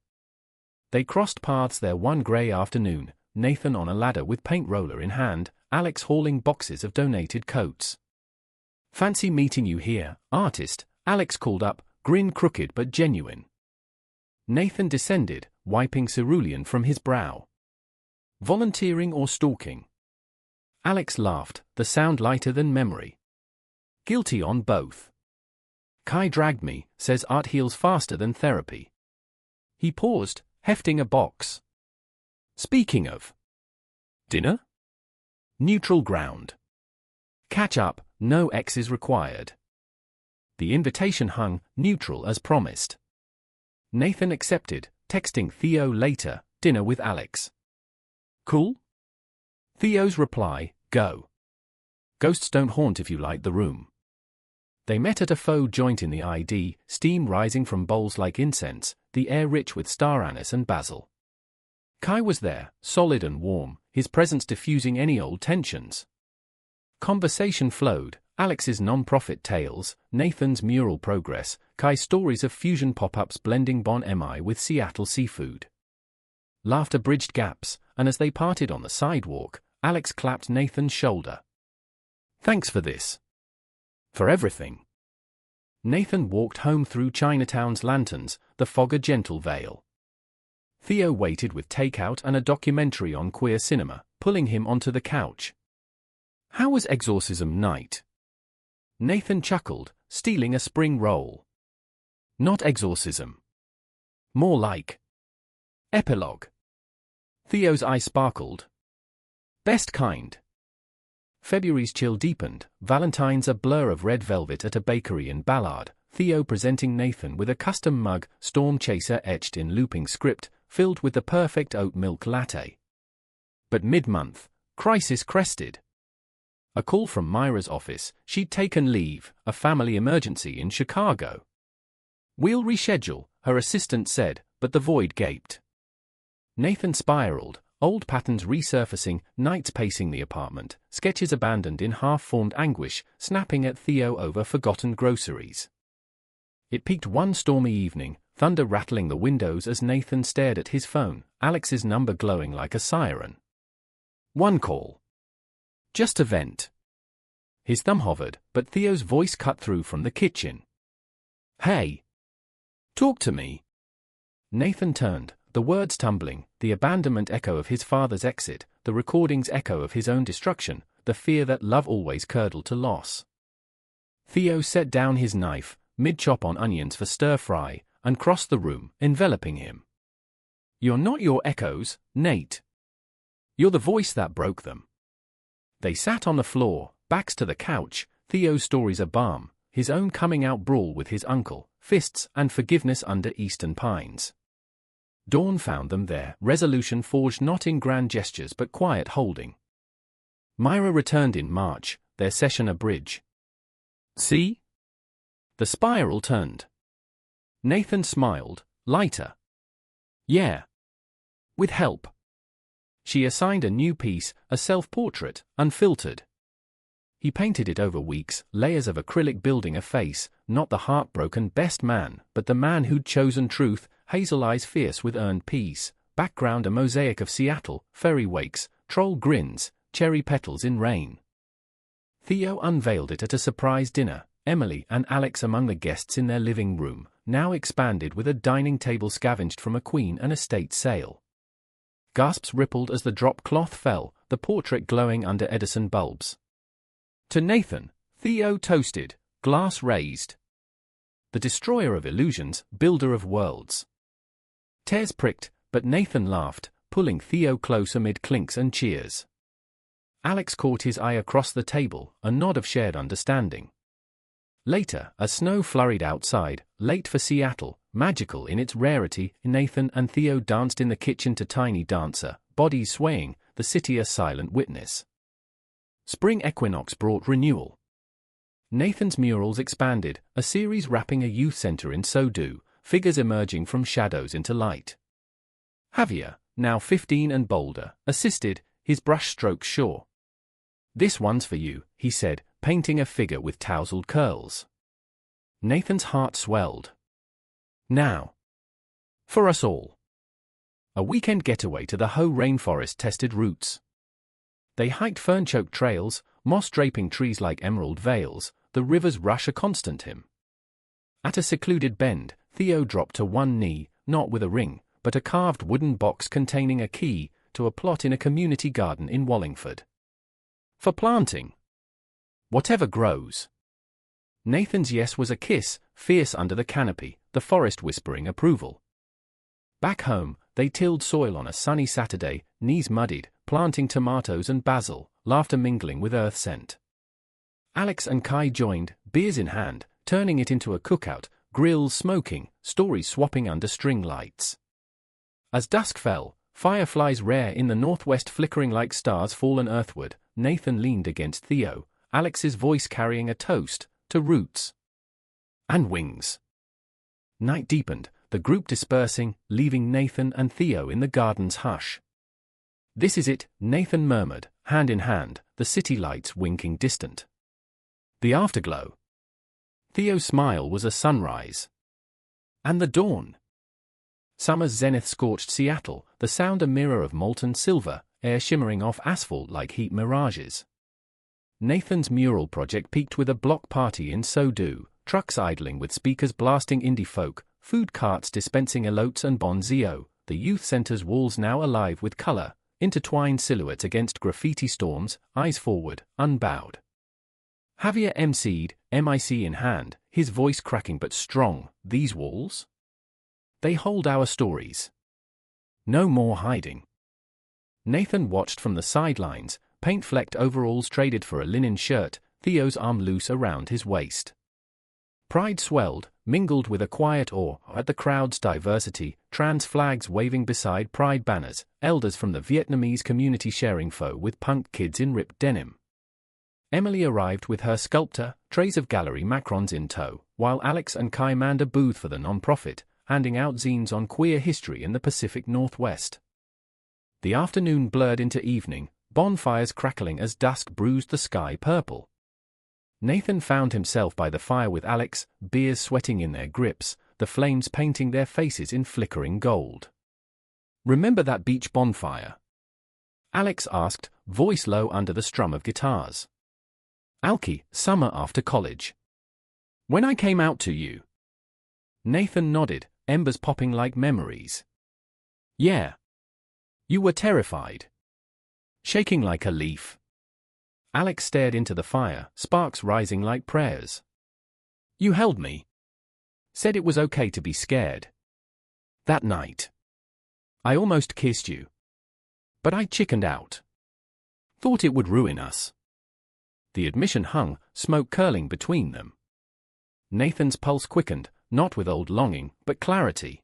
Speaker 1: They crossed paths there one grey afternoon, Nathan on a ladder with paint roller in hand, Alex hauling boxes of donated coats. "Fancy meeting you here, artist," Alex called up, grin crooked but genuine. Nathan descended, wiping cerulean from his brow. "Volunteering or stalking?" Alex laughed, the sound lighter than memory. "Guilty on both. Kai dragged me, says art heals faster than therapy." He paused, hefting a box. "Speaking of dinner? Neutral ground. Catch up, no X's required." The invitation hung, neutral as promised. Nathan accepted, texting Theo later, "Dinner with Alex." "Cool?" Theo's reply, "Go. Ghosts don't haunt if you light the room." They met at a faux joint in the ID, steam rising from bowls like incense, the air rich with star anise and basil. Kai was there, solid and warm, his presence diffusing any old tensions. Conversation flowed, Alex's non-profit tales, Nathan's mural progress, Kai's stories of fusion pop-ups blending Bon Mi with Seattle seafood. Laughter bridged gaps, and as they parted on the sidewalk, Alex clapped Nathan's shoulder. "Thanks for this. For everything." Nathan walked home through Chinatown's lanterns, the fog a gentle veil. Theo waited with takeout and a documentary on queer cinema, pulling him onto the couch. "How was exorcism night?" Nathan chuckled, stealing a spring roll. "Not exorcism. More like epilogue." Theo's eye sparkled. "Best kind." February's chill deepened, Valentine's a blur of red velvet at a bakery in Ballard, Theo presenting Nathan with a custom mug, Storm Chaser etched in looping script, filled with the perfect oat milk latte. But mid-month, crisis crested. A call from Myra's office, she'd taken leave, a family emergency in Chicago. "We'll reschedule," her assistant said, but the void gaped. Nathan spiraled, old patterns resurfacing, nights pacing the apartment, sketches abandoned in half-formed anguish, snapping at Theo over forgotten groceries. It peaked one stormy evening, thunder rattling the windows as Nathan stared at his phone, Alex's number glowing like a siren. One call. Just a vent. His thumb hovered, but Theo's voice cut through from the kitchen. "Hey. Talk to me." Nathan turned, the words tumbling, the abandonment echo of his father's exit, the recording's echo of his own destruction, the fear that love always curdled to loss. Theo set down his knife, mid-chop on onions for stir-fry, and crossed the room, enveloping him. "You're not your echoes, Nate. You're the voice that broke them." They sat on the floor, backs to the couch, Theo's stories a balm, his own coming-out brawl with his uncle, fists and forgiveness under eastern pines. Dawn found them there, resolution forged not in grand gestures but quiet holding. Myra returned in March, their session a bridge. See? The spiral turned. Nathan smiled, lighter. Yeah. With help. She assigned a new piece, a self-portrait, unfiltered. He painted it over weeks, layers of acrylic building a face, not the heartbroken best man, but the man who'd chosen truth, hazel eyes fierce with earned peace, background a mosaic of Seattle, ferry wakes, troll grins, cherry petals in rain. Theo unveiled it at a surprise dinner, Emily and Alex among the guests in their living room, now expanded with a dining table scavenged from a Queen and estate sale. Gasps rippled as the drop cloth fell, the portrait glowing under Edison bulbs. To Nathan, Theo toasted, glass raised. The destroyer of illusions, builder of worlds. Tez pricked, but Nathan laughed, pulling Theo close amid clinks and cheers. Alex caught his eye across the table, a nod of shared understanding. Later, as snow flurried outside, late for Seattle, magical in its rarity, Nathan and Theo danced in the kitchen to Tiny Dancer, bodies swaying, the city a silent witness. Spring equinox brought renewal. Nathan's murals expanded, a series wrapping a youth center in Sodo, figures emerging from shadows into light. Javier, now 15 and bolder, assisted, his brushstrokes sure. "This one's for you," he said, painting a figure with tousled curls. Nathan's heart swelled. Now. For us all. A weekend getaway to the Hoh rainforest tested roots. They hiked fern-choked trails, moss-draping trees like emerald veils, the river's rush a constant hymn. At a secluded bend, Theo dropped to one knee, not with a ring, but a carved wooden box containing a key to a plot in a community garden in Wallingford. For planting. Whatever grows. Nathan's yes was a kiss, fierce under the canopy, the forest whispering approval. Back home, they tilled soil on a sunny Saturday, knees muddied, planting tomatoes and basil, laughter mingling with earth scent. Alex and Kai joined, beers in hand, turning it into a cookout, grills smoking, stories swapping under string lights. As dusk fell, fireflies rare in the northwest flickering like stars fallen earthward, Nathan leaned against Theo, Alex's voice carrying a toast to roots and wings. Night deepened, the group dispersing, leaving Nathan and Theo in the garden's hush. "This is it," Nathan murmured, hand in hand, the city lights winking distant. The afterglow. Theo's smile was a sunrise. And the dawn. Summer's zenith scorched Seattle, the sound a mirror of molten silver, air shimmering off asphalt like heat mirages. Nathan's mural project peaked with a block party in Sodo, trucks idling with speakers blasting indie folk, food carts dispensing elotes and bonzio, the youth center's walls now alive with color, intertwined silhouettes against graffiti storms, eyes forward, unbowed. Javier emceed, mic in hand, his voice cracking but strong. "These walls? They hold our stories. No more hiding." Nathan watched from the sidelines, paint-flecked overalls traded for a linen shirt, Theo's arm loose around his waist. Pride swelled, mingled with a quiet awe at the crowd's diversity, trans flags waving beside pride banners, elders from the Vietnamese community sharing pho with punk kids in ripped denim. Emily arrived with her sculptor, trays of gallery macrons in tow, while Alex and Kai manned a booth for the non-profit, handing out zines on queer history in the Pacific Northwest. The afternoon blurred into evening, bonfires crackling as dusk bruised the sky purple. Nathan found himself by the fire with Alex, beers sweating in their grips, the flames painting their faces in flickering gold. "Remember that beach bonfire?" Alex asked, voice low under the strum of guitars. "Alki, summer after college. When I came out to you." Nathan nodded, embers popping like memories. "Yeah. You were terrified. Shaking like a leaf." Alex stared into the fire, sparks rising like prayers. "You held me. Said it was okay to be scared. That night. I almost kissed you. But I chickened out. Thought it would ruin us." The admission hung, smoke curling between them. Nathan's pulse quickened, not with old longing, but clarity.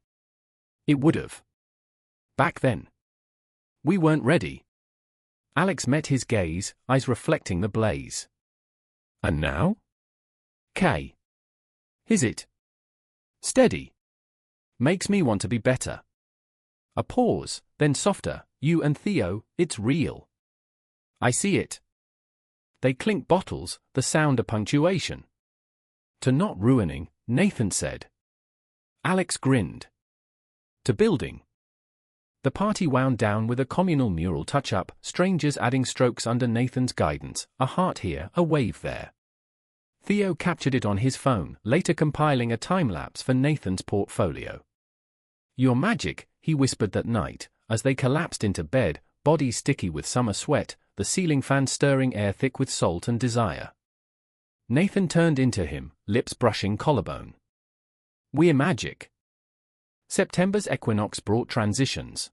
Speaker 1: "It would've. Back then, we weren't ready. Alex met his gaze, eyes reflecting the blaze. And now? Kay. Is it? Steady. Makes me want to be better. A pause, then softer. You and Theo, it's real. I see it. They clink bottles, the sound a punctuation. To not ruining, Nathan said. Alex grinned. To building. The party wound down with a communal mural touch-up, strangers adding strokes under Nathan's guidance, a heart here, a wave there. Theo captured it on his phone, later compiling a time-lapse for Nathan's portfolio. You're magic, he whispered that night, as they collapsed into bed, bodies sticky with summer sweat, the ceiling fan stirring air thick with salt and desire. Nathan turned into him, lips brushing collarbone. We're magic. September's equinox brought transitions.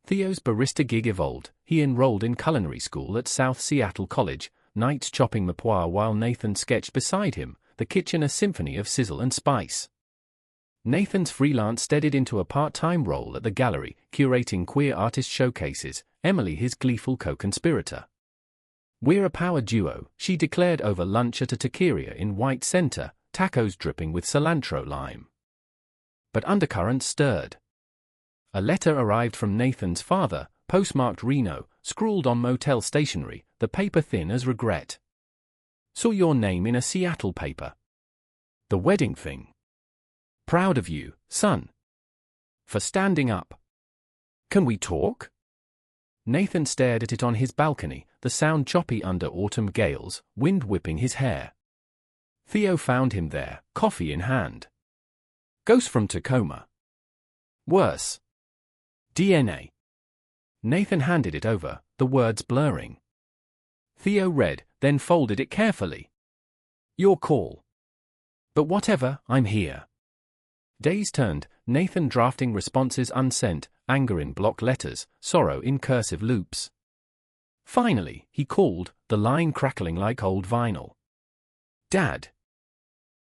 Speaker 1: Theo's barista gig evolved. He enrolled in culinary school at South Seattle College, nights chopping mapoire while Nathan sketched beside him, the kitchen a symphony of sizzle and spice. Nathan's freelance steadied into a part-time role at the gallery, curating queer artist showcases, Emily his gleeful co-conspirator. We're a power duo, she declared over lunch at a taqueria in White Center, tacos dripping with cilantro lime. But undercurrents stirred. A letter arrived from Nathan's father, postmarked Reno, scrawled on motel stationery, the paper thin as regret. Saw your name in a Seattle paper. The wedding thing. Proud of you, son. For standing up. Can we talk? Nathan stared at it on his balcony, the sound choppy under autumn gales, wind whipping his hair. Theo found him there, coffee in hand. Ghost from Tacoma. Worse. DNA. Nathan handed it over, the words blurring. Theo read, then folded it carefully. Your call. But whatever, I'm here. Days turned, Nathan drafting responses unsent, anger in block letters, sorrow in cursive loops. Finally, he called, the line crackling like old vinyl. Dad.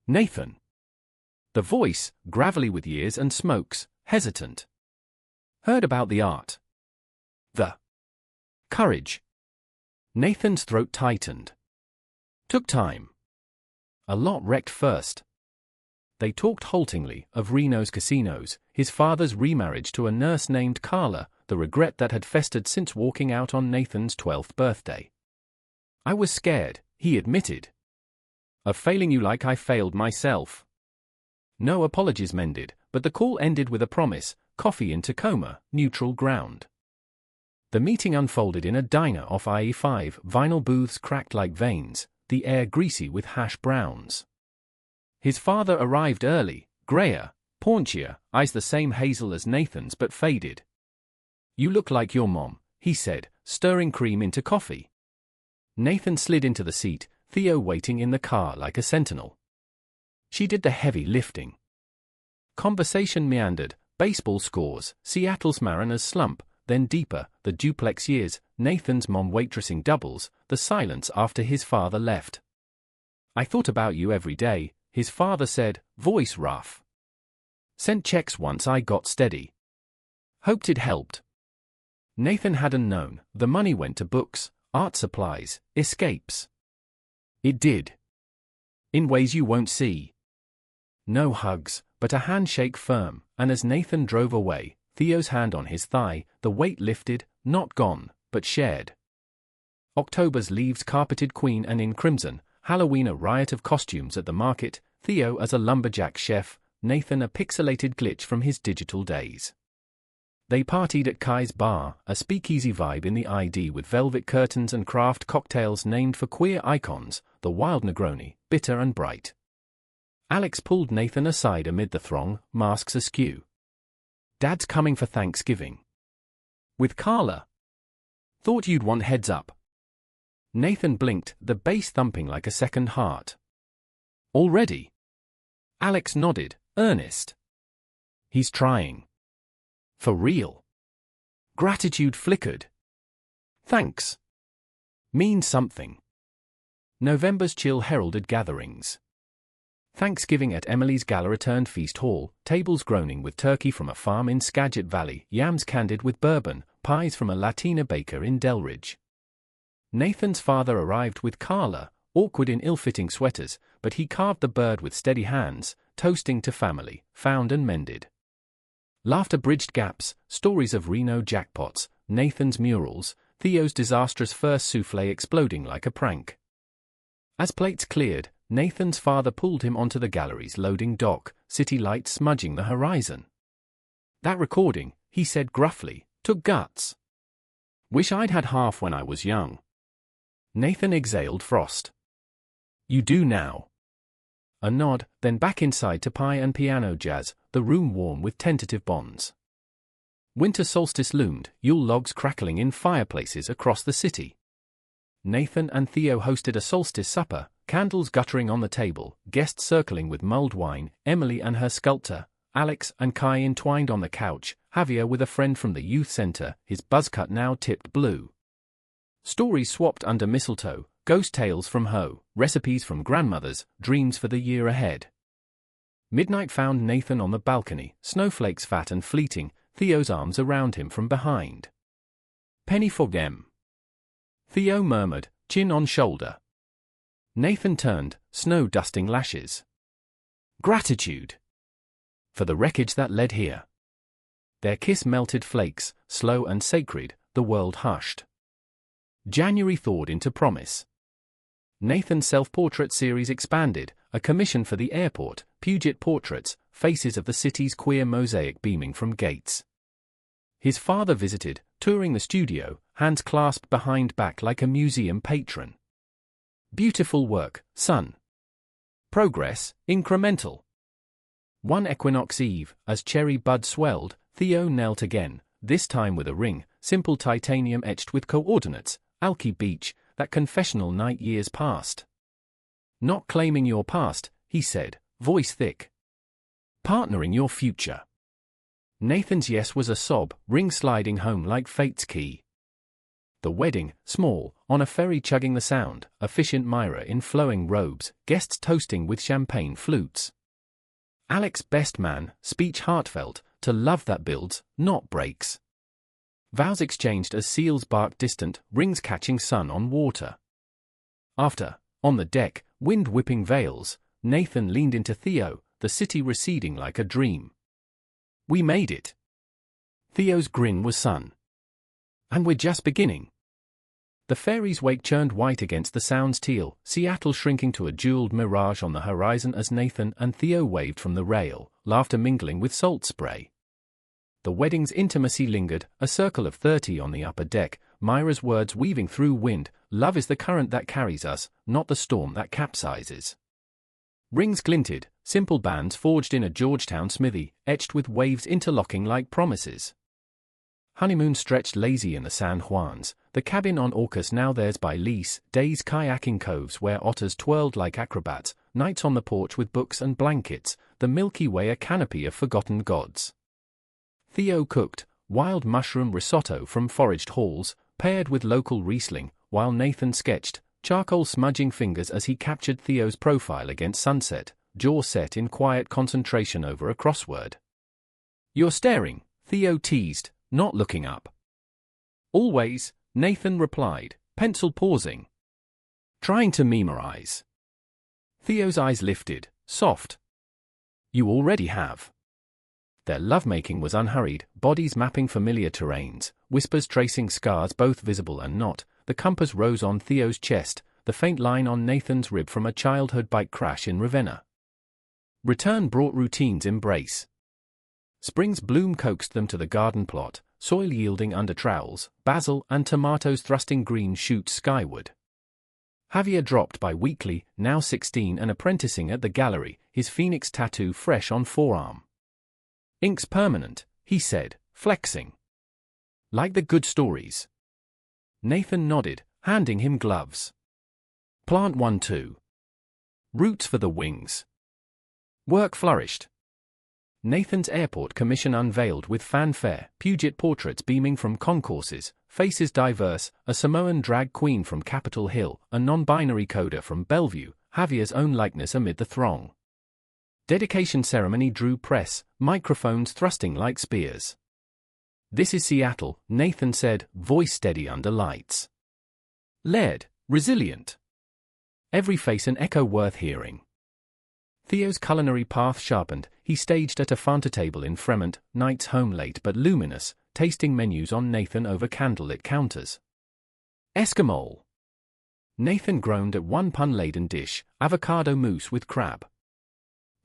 Speaker 1: Nathan. The voice, gravelly with years and smokes, hesitant. Heard about the art. The courage. Nathan's throat tightened. Took time. A lot wrecked first. They talked haltingly of Reno's casinos, his father's remarriage to a nurse named Carla, the regret that had festered since walking out on Nathan's 12th birthday. I was scared, he admitted. Of failing you like I failed myself. No apologies mended, but the call ended with a promise, coffee in Tacoma, neutral ground. The meeting unfolded in a diner off IE5, vinyl booths cracked like veins, the air greasy with hash browns. His father arrived early, grayer, paunchier, eyes the same hazel as Nathan's but faded. You look like your mom, he said, stirring cream into coffee. Nathan slid into the seat, Theo waiting in the car like a sentinel. She did the heavy lifting. Conversation meandered, baseball scores, Seattle's Mariners slump, then deeper, the duplex years, Nathan's mom waitressing doubles, the silence after his father left. I thought about you every day, his father said, voice rough. Sent checks once I got steady. Hoped it helped. Nathan hadn't known, the money went to books, art supplies, escapes. It did. In ways you won't see. No hugs, but a handshake firm, and as Nathan drove away, Theo's hand on his thigh, the weight lifted, not gone, but shared. October's leaves carpeted Queen and in crimson, Halloween a riot of costumes at the market, Theo as a lumberjack chef, Nathan a pixelated glitch from his digital days. They partied at Kai's Bar, a speakeasy vibe in the ID with velvet curtains and craft cocktails named for queer icons, the Wild Negroni, bitter and bright. Alex pulled Nathan aside amid the throng, masks askew. Dad's coming for Thanksgiving. With Carla. Thought you'd want heads up. Nathan blinked, the bass thumping like a second heart. Already? Alex nodded, earnest. He's trying. For real. Gratitude flickered. Thanks. Means something. November's chill heralded gatherings. Thanksgiving at Emily's gala-returned feast hall, tables groaning with turkey from a farm in Skagit Valley, yams candied with bourbon, pies from a Latina baker in Delridge. Nathan's father arrived with Carla, awkward in ill-fitting sweaters, but he carved the bird with steady hands, toasting to family, found and mended. Laughter bridged gaps, stories of Reno jackpots, Nathan's murals, Theo's disastrous first soufflé exploding like a prank. As plates cleared, Nathan's father pulled him onto the gallery's loading dock, city lights smudging the horizon. "That recording," he said gruffly, "took guts. Wish I'd had half when I was young." Nathan exhaled frost. "You do now." A nod, then back inside to pie and piano jazz, the room warm with tentative bonds. Winter solstice loomed, Yule logs crackling in fireplaces across the city. Nathan and Theo hosted a solstice supper, candles guttering on the table, guests circling with mulled wine, Emily and her sculptor, Alex and Kai entwined on the couch, Javier with a friend from the youth center, his buzzcut now tipped blue. Stories swapped under mistletoe, ghost tales from Ho, recipes from grandmothers, dreams for the year ahead. Midnight found Nathan on the balcony, snowflakes fat and fleeting, Theo's arms around him from behind. "Penny for them," Theo murmured, chin on shoulder. Nathan turned, snow-dusting lashes. "Gratitude for the wreckage that led here." Their kiss melted flakes, slow and sacred, the world hushed. January thawed into promise. Nathan's self-portrait series expanded, a commission for the airport, Puget portraits, faces of the city's queer mosaic beaming from gates. His father visited, touring the studio, hands clasped behind back like a museum patron. "Beautiful work, son. Progress, incremental." One equinox eve, as cherry bud swelled, Theo knelt again, this time with a ring, simple titanium etched with coordinates, Alki Beach, that confessional night years past. "Not claiming your past," he said, voice thick. "Partnering your future." Nathan's yes was a sob, ring sliding home like fate's key. The wedding, small, on a ferry chugging the sound, efficient Myra in flowing robes, guests toasting with champagne flutes. Alex best man, speech heartfelt, to love that builds, not breaks. Vows exchanged as seals bark distant, rings catching sun on water. After, on the deck, wind whipping veils, Nathan leaned into Theo, the city receding like a dream. "We made it." Theo's grin was sun. "And we're just beginning." The ferry's wake churned white against the sound's teal, Seattle shrinking to a jeweled mirage on the horizon as Nathan and Theo waved from the rail, laughter mingling with salt spray. The wedding's intimacy lingered, a circle of 30 on the upper deck, Myra's words weaving through wind, "Love is the current that carries us, not the storm that capsizes." Rings glinted, simple bands forged in a Georgetown smithy, etched with waves interlocking like promises. Honeymoon stretched lazy in the San Juans, the cabin on Orcas now theirs by lease, days kayaking coves where otters twirled like acrobats, nights on the porch with books and blankets, the Milky Way a canopy of forgotten gods. Theo cooked, wild mushroom risotto from foraged halls, paired with local Riesling, while Nathan sketched, charcoal smudging fingers as he captured Theo's profile against sunset, jaw set in quiet concentration over a crossword. "You're staring," Theo teased, not looking up. "Always," Nathan replied, pencil pausing. "Trying to memorize." Theo's eyes lifted, soft. "You already have." Their lovemaking was unhurried, bodies mapping familiar terrains, whispers tracing scars both visible and not. The compass rose on Theo's chest, the faint line on Nathan's rib from a childhood bike crash in Ravenna. Return brought routine's embrace. Spring's bloom coaxed them to the garden plot, soil yielding under trowels, basil and tomatoes thrusting green shoots skyward. Javier dropped by weekly, now 16 and apprenticing at the gallery, his phoenix tattoo fresh on forearm. "Ink's permanent," he said, flexing. "Like the good stories." Nathan nodded, handing him gloves. "Plant 1-2. Roots for the wings." Work flourished. Nathan's airport commission unveiled with fanfare, Puget portraits beaming from concourses, faces diverse, a Samoan drag queen from Capitol Hill, a non-binary coder from Bellevue, Javier's own likeness amid the throng. Dedication ceremony drew press, microphones thrusting like spears. "This is Seattle," Nathan said, voice steady under lights. Layered, resilient. Every face an echo worth hearing. Theo's culinary path sharpened. He staged at a Fanta table in Fremont, nights home late but luminous, tasting menus on Nathan over candlelit counters. Eskimo. Nathan groaned at one pun-laden dish, avocado mousse with crab.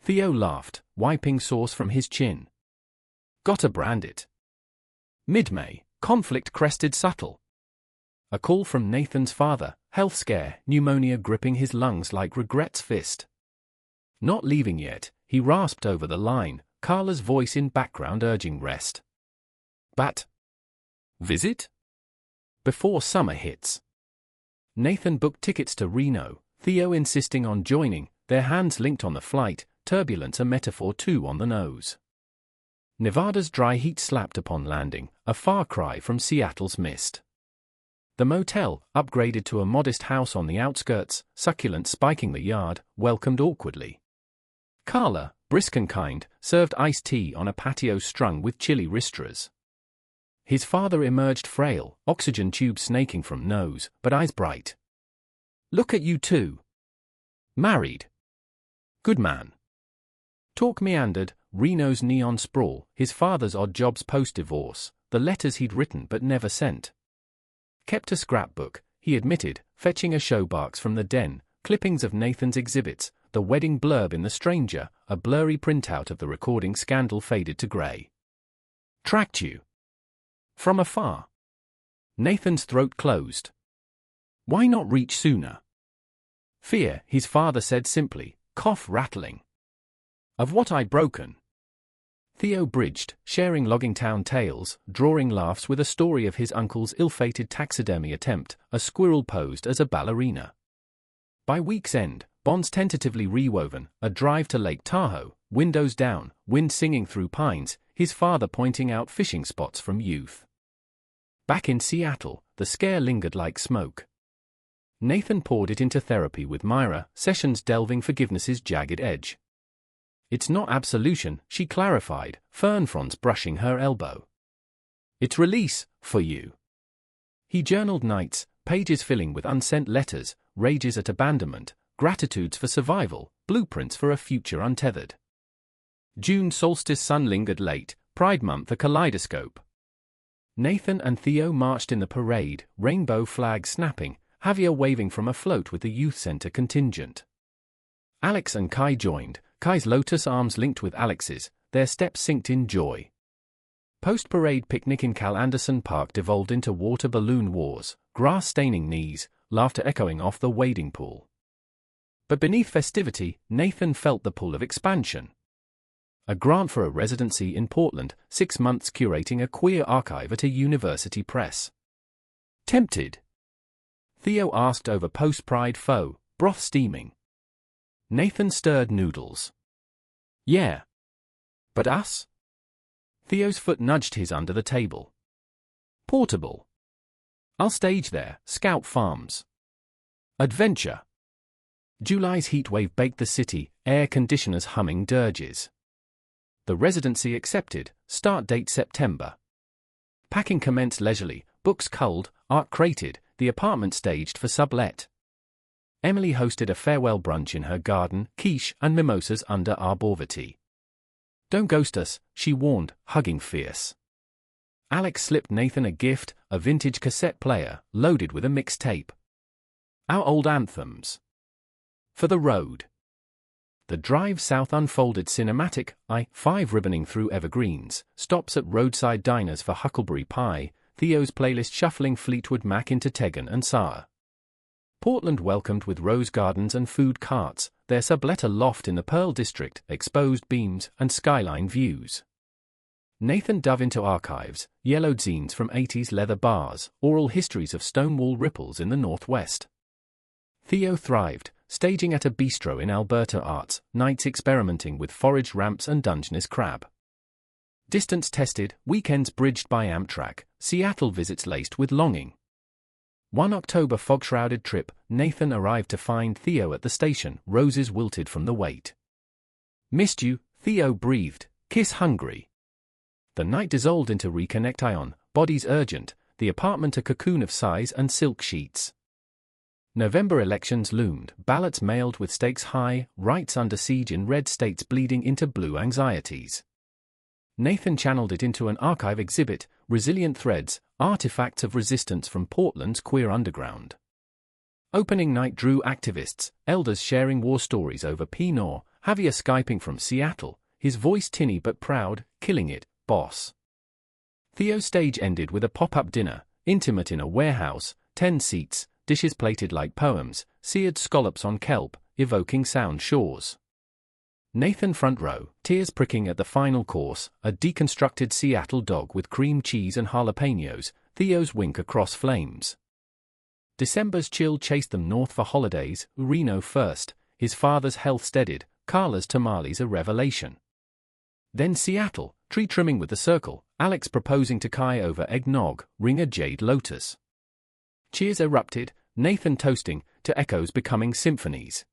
Speaker 1: Theo laughed, wiping sauce from his chin. "Gotta brand it." Mid-May, conflict crested subtle. A call from Nathan's father, health scare, pneumonia gripping his lungs like regret's fist. "Not leaving yet," he rasped over the line, Carla's voice in background urging rest. "But visit? Before summer hits." Nathan booked tickets to Reno, Theo insisting on joining, their hands linked on the flight, turbulence a metaphor too on the nose. Nevada's dry heat slapped upon landing, a far cry from Seattle's mist. The motel, upgraded to a modest house on the outskirts, succulent spiking the yard, welcomed awkwardly. Carla, brisk and kind, served iced tea on a patio strung with chili ristras. His father emerged frail, oxygen tube snaking from nose, but eyes bright. "Look at you two. Married. Good man." Talk meandered, Reno's neon sprawl, his father's odd jobs post-divorce, the letters he'd written but never sent. Kept a scrapbook, he admitted, fetching a showbox from the den, clippings of Nathan's exhibits, the wedding blurb in The Stranger, a blurry printout of the recording scandal faded to grey. "Tracked you. From afar." Nathan's throat closed. "Why not reach sooner?" "Fear," his father said simply, cough rattling. "Of what I broken." Theo bridged, sharing Loggingtown tales, drawing laughs with a story of his uncle's ill-fated taxidermy attempt, a squirrel posed as a ballerina. By week's end, bonds tentatively rewoven, a drive to Lake Tahoe, windows down, wind singing through pines, his father pointing out fishing spots from youth. Back in Seattle, the scare lingered like smoke. Nathan poured it into therapy with Myra, sessions delving forgiveness's jagged edge. "It's not absolution," she clarified, fern fronds brushing her elbow. "It's release, for you." He journaled nights, pages filling with unsent letters, rages at abandonment, gratitudes for survival, blueprints for a future untethered. June solstice sun lingered late, Pride Month a kaleidoscope. Nathan and Theo marched in the parade, rainbow flags snapping, Javier waving from a float with the youth center contingent. Alex and Kai joined, Kai's lotus arms linked with Alex's, their steps synced in joy. Post-parade picnic in Cal Anderson Park devolved into water balloon wars, grass staining knees, laughter echoing off the wading pool. But beneath festivity, Nathan felt the pull of expansion. A grant for a residency in Portland, 6 months curating a queer archive at a university press. Tempted? Theo asked over post-pride pho, broth steaming. Nathan stirred noodles. "Yeah. But us?" Theo's foot nudged his under the table. "Portable. I'll stage there, scout farms. Adventure." July's heatwave baked the city, air conditioners humming dirges. The residency accepted, start date September. Packing commenced leisurely, books culled, art crated, the apartment staged for sublet. Emily hosted a farewell brunch in her garden, quiche and mimosas under arborvitae. "Don't ghost us," she warned, hugging fierce. Alex slipped Nathan a gift, a vintage cassette player, loaded with a mixtape. Our old anthems. For the road. The drive south unfolded cinematic, I-5 ribboning through evergreens, stops at roadside diners for huckleberry pie, Theo's playlist shuffling Fleetwood Mac into Tegan and Saar. Portland welcomed with rose gardens and food carts, their sublet a loft in the Pearl District, exposed beams and skyline views. Nathan dove into archives, yellowed zines from 80s leather bars, oral histories of Stonewall ripples in the Northwest. Theo thrived, staging at a bistro in Alberta Arts, nights experimenting with forage ramps and Dungeness crab. Distance tested, weekends bridged by Amtrak, Seattle visits laced with longing. One October fog-shrouded trip, Nathan arrived to find Theo at the station, roses wilted from the wait. Missed you, Theo breathed, kiss hungry. The night dissolved into reconnect bodies urgent, the apartment a cocoon of sighs and silk sheets. November elections loomed, ballots mailed with stakes high, rights under siege in red states bleeding into blue anxieties. Nathan channeled it into an archive exhibit, resilient threads, artifacts of resistance from Portland's queer underground. Opening night drew activists, elders sharing war stories over Pinot, Javier Skyping from Seattle, his voice tinny but proud, killing it, boss. Theo's stage ended with a pop-up dinner, intimate in a warehouse, 10 seats, dishes plated like poems, seared scallops on kelp, evoking Sound Shores. Nathan front row, tears pricking at the final course, a deconstructed Seattle dog with cream cheese and jalapenos, Theo's wink across flames. December's chill chased them north for holidays, Reno first, his father's health steadied, Carla's tamales a revelation. Then Seattle, tree trimming with the circle, Alex proposing to Kai over eggnog, ring a jade lotus. Cheers erupted, Nathan toasting, to echoes becoming symphonies.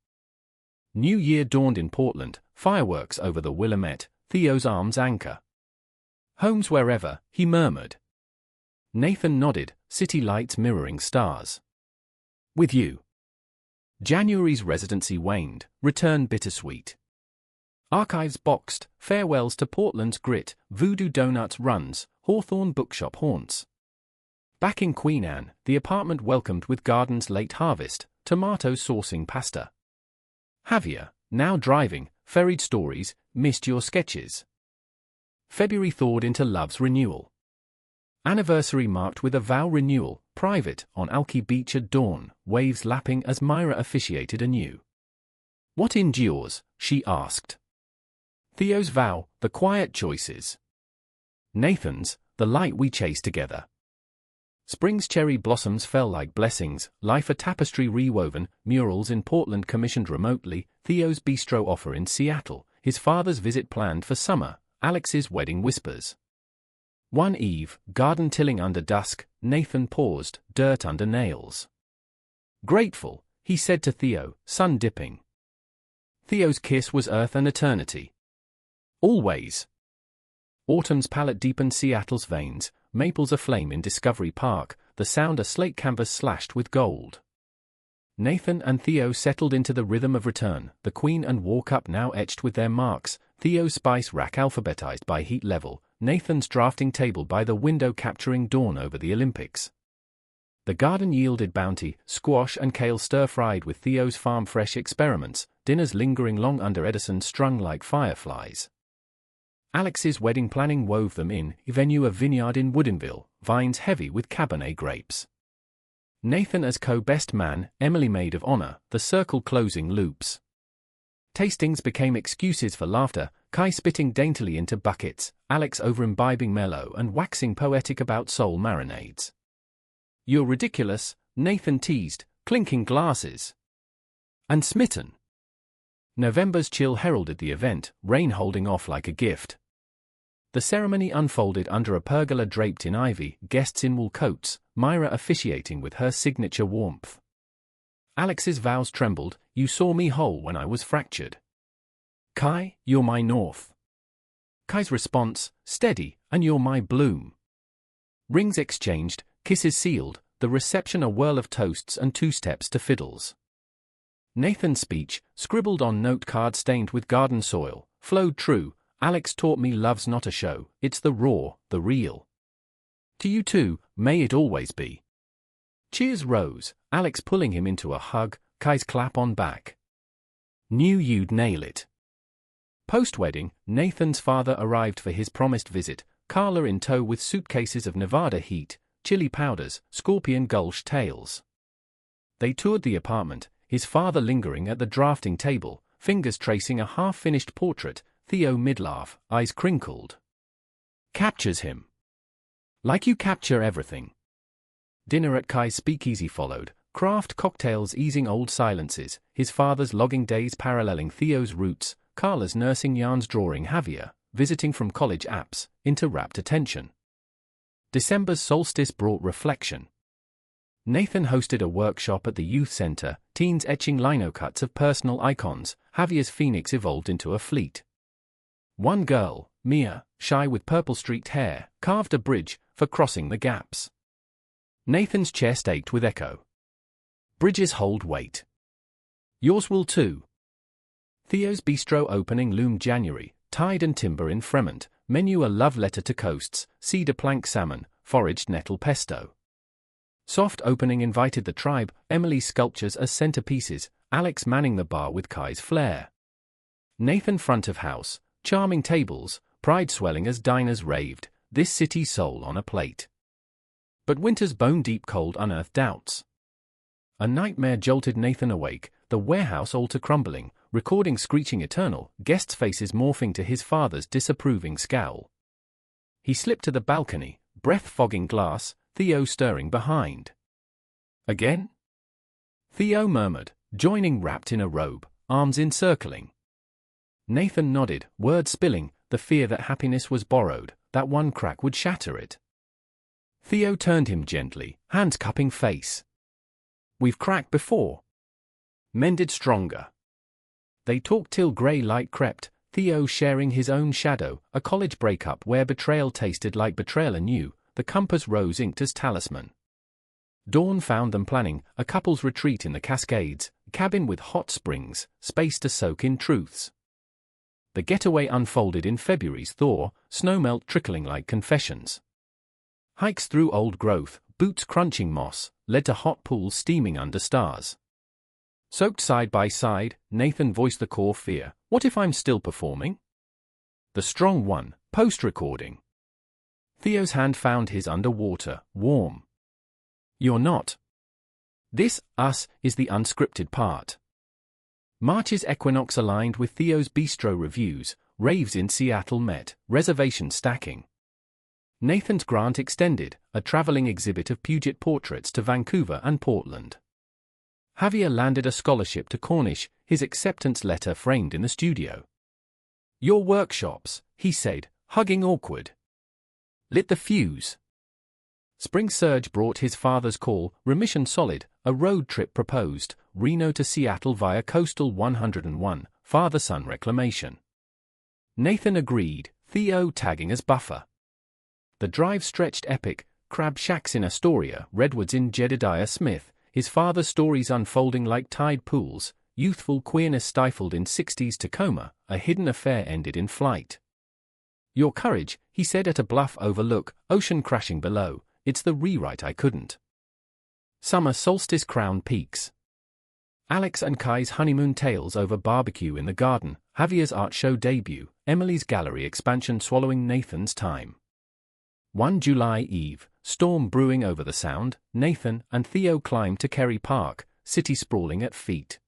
Speaker 1: New Year dawned in Portland, fireworks over the Willamette, Theo's arms anchor. Homes wherever, he murmured. Nathan nodded, city lights mirroring stars. With you. January's residency waned, return bittersweet. Archives boxed, farewells to Portland's grit, Voodoo Donuts runs, Hawthorne bookshop haunts. Back in Queen Anne, the apartment welcomed with gardens late harvest, tomato sourcing pasta. Javier, now driving, ferried stories, missed your sketches. February thawed into love's renewal. Anniversary marked with a vow renewal, private, on Alki Beach at dawn, waves lapping as Myra officiated anew. What endures? She asked. Theo's vow, the quiet choices. Nathan's, the light we chase together. Spring's cherry blossoms fell like blessings, life a tapestry rewoven, murals in Portland commissioned remotely, Theo's bistro offer in Seattle, his father's visit planned for summer, Alex's wedding whispers. One eve, garden tilling under dusk, Nathan paused, dirt under nails. Grateful, he said to Theo, sun dipping. Theo's kiss was earth and eternity. Always. Autumn's palette deepened Seattle's veins, maples aflame in Discovery Park, the sound a slate canvas slashed with gold. Nathan and Theo settled into the rhythm of return, the Queen and War Cup now etched with their marks, Theo's spice rack alphabetized by heat level, Nathan's drafting table by the window capturing dawn over the Olympics. The garden yielded bounty, squash and kale stir-fried with Theo's farm-fresh experiments, dinners lingering long under Edison strung like fireflies. Alex's wedding planning wove them in, venue a vineyard in Woodinville, vines heavy with Cabernet grapes. Nathan as co-best man, Emily maid of honor, the circle closing loops. Tastings became excuses for laughter, Kai spitting daintily into buckets, Alex over-imbibing mellow and waxing poetic about soul marinades. You're ridiculous, Nathan teased, clinking glasses. And smitten. November's chill heralded the event, rain holding off like a gift. The ceremony unfolded under a pergola draped in ivy, guests in wool coats, Myra officiating with her signature warmth. Alex's vows trembled, you saw me whole when I was fractured. Kai, you're my north. Kai's response, steady, and you're my bloom. Rings exchanged, kisses sealed, the reception a whirl of toasts and two steps to fiddles. Nathan's speech, scribbled on note card stained with garden soil, flowed true. Alex taught me love's not a show, it's the raw, the real. To you too, may it always be. Cheers rose, Alex pulling him into a hug, Kai's clap on back. Knew you'd nail it. Post-wedding, Nathan's father arrived for his promised visit, Carla in tow with suitcases of Nevada heat, chili powders, scorpion gulch tails. They toured the apartment, his father lingering at the drafting table, fingers tracing a half-finished portrait, Theo mid-laugh, eyes crinkled. Captures him. Like you capture everything. Dinner at Kai's speakeasy followed, craft cocktails easing old silences, his father's logging days paralleling Theo's roots, Carla's nursing yarns drawing Javier, visiting from college apps, into rapt attention. December's solstice brought reflection. Nathan hosted a workshop at the youth center, teens etching lino cuts of personal icons, Javier's phoenix evolved into a fleet. One girl, Mia, shy with purple-streaked hair, carved a bridge for crossing the gaps. Nathan's chest ached with echo. Bridges hold weight. Yours will too. Theo's bistro opening loomed January, tide and timber in Fremont, menu a love letter to coasts, cedar plank salmon, foraged nettle pesto. Soft opening invited the tribe, Emily's sculptures as centerpieces, Alex manning the bar with Kai's flair. Nathan front of house, charming tables, pride swelling as diners raved, this city's soul on a plate. But winter's bone-deep cold unearthed doubts. A nightmare jolted Nathan awake, the warehouse altar crumbling, recording screeching eternal, guests' faces morphing to his father's disapproving scowl. He slipped to the balcony, breath fogging glass, Theo stirring behind. Again? Theo murmured, joining wrapped in a robe, arms encircling. Nathan nodded, words spilling, the fear that happiness was borrowed, that one crack would shatter it. Theo turned him gently, hands cupping face. We've cracked before. Mended stronger. They talked till grey light crept, Theo sharing his own shadow, a college breakup where betrayal tasted like betrayal anew, the compass rose inked as talisman. Dawn found them planning a couple's retreat in the Cascades, cabin with hot springs, space to soak in truths. The getaway unfolded in February's thaw, snowmelt trickling like confessions. Hikes through old growth, boots crunching moss, led to hot pools steaming under stars. Soaked side by side, Nathan voiced the core fear, what if I'm still performing? The strong one, post-recording. Theo's hand found his underwater, warm. You're not. This, us, is the unscripted part. March's equinox aligned with Theo's bistro reviews, raves in Seattle met, reservation stacking. Nathan's grant extended, a traveling exhibit of Puget portraits to Vancouver and Portland. Javier landed a scholarship to Cornish, his acceptance letter framed in the studio. Your workshops, he said, hugging awkward. Lit the fuse. Spring surge brought his father's call, remission solid, a road trip proposed, Reno to Seattle via Coastal 101, father-son reclamation. Nathan agreed, Theo tagging as buffer. The drive stretched epic, crab shacks in Astoria, redwoods in Jedediah Smith, his father's stories unfolding like tide pools, youthful queerness stifled in 60s Tacoma, a hidden affair ended in flight. Your courage, he said at a bluff overlook, ocean crashing below, it's the rewrite I couldn't. Summer solstice crown peaks. Alex and Kai's honeymoon tales over barbecue in the garden, Javier's art show debut, Emily's gallery expansion swallowing Nathan's time. One July eve, storm brewing over the sound, Nathan and Theo climbed to Kerry Park, city sprawling at feet.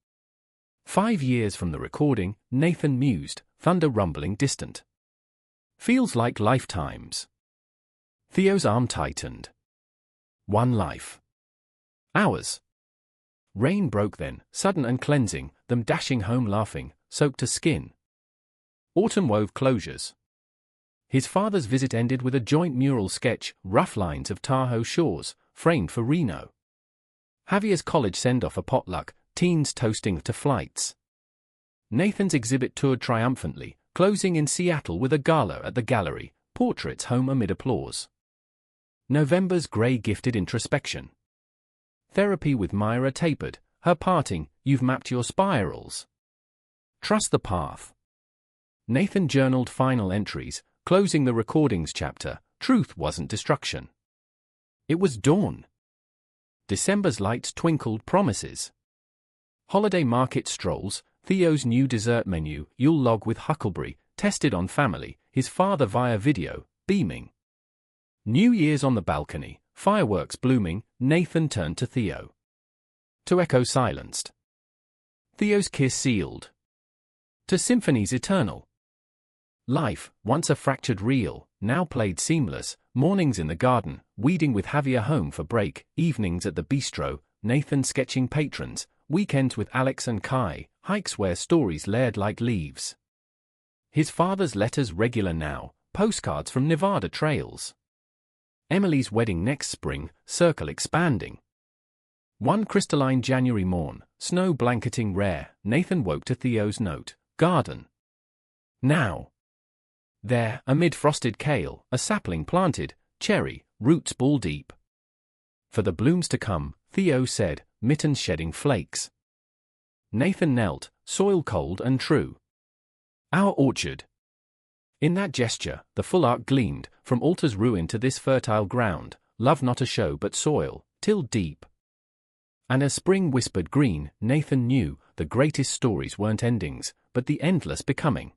Speaker 1: 5 years from the recording, Nathan mused, thunder rumbling distant. Feels like lifetimes. Theo's arm tightened. One life. Hours. Rain broke then, sudden and cleansing, them dashing home laughing, soaked to skin. Autumn wove closures. His father's visit ended with a joint mural sketch, rough lines of Tahoe shores, framed for Reno. Javier's college send-off a potluck, teens toasting to flights. Nathan's exhibit toured triumphantly, closing in Seattle with a gala at the gallery, portraits home amid applause. November's grey gifted introspection. Therapy with Myra tapered, her parting, you've mapped your spirals. Trust the path. Nathan journaled final entries, closing the recordings chapter, truth wasn't destruction. It was dawn. December's lights twinkled promises. Holiday market strolls, Theo's new dessert menu, Yule log with huckleberry, tested on family, his father via video, beaming. New Year's on the balcony, fireworks blooming, Nathan turned to Theo. To echo silenced. Theo's kiss sealed. To symphonies eternal. Life, once a fractured reel, now played seamless, mornings in the garden, weeding with Javier home for break, evenings at the bistro, Nathan sketching patrons, weekends with Alex and Kai, hikes where stories layered like leaves. His father's letters regular now, postcards from Nevada trails. Emily's wedding next spring, circle expanding. One crystalline January morn, snow blanketing rare, Nathan woke to Theo's note, "Garden. Now." There, amid frosted kale, a sapling planted, cherry, roots ball deep. For the blooms to come, Theo said, mittens shedding flakes. Nathan knelt, soil cold and true. Our orchard. In that gesture, the full arc gleamed, from altar's ruin to this fertile ground, love not a show but soil, tilled deep. And as spring whispered green, Nathan knew, the greatest stories weren't endings, but the endless becoming.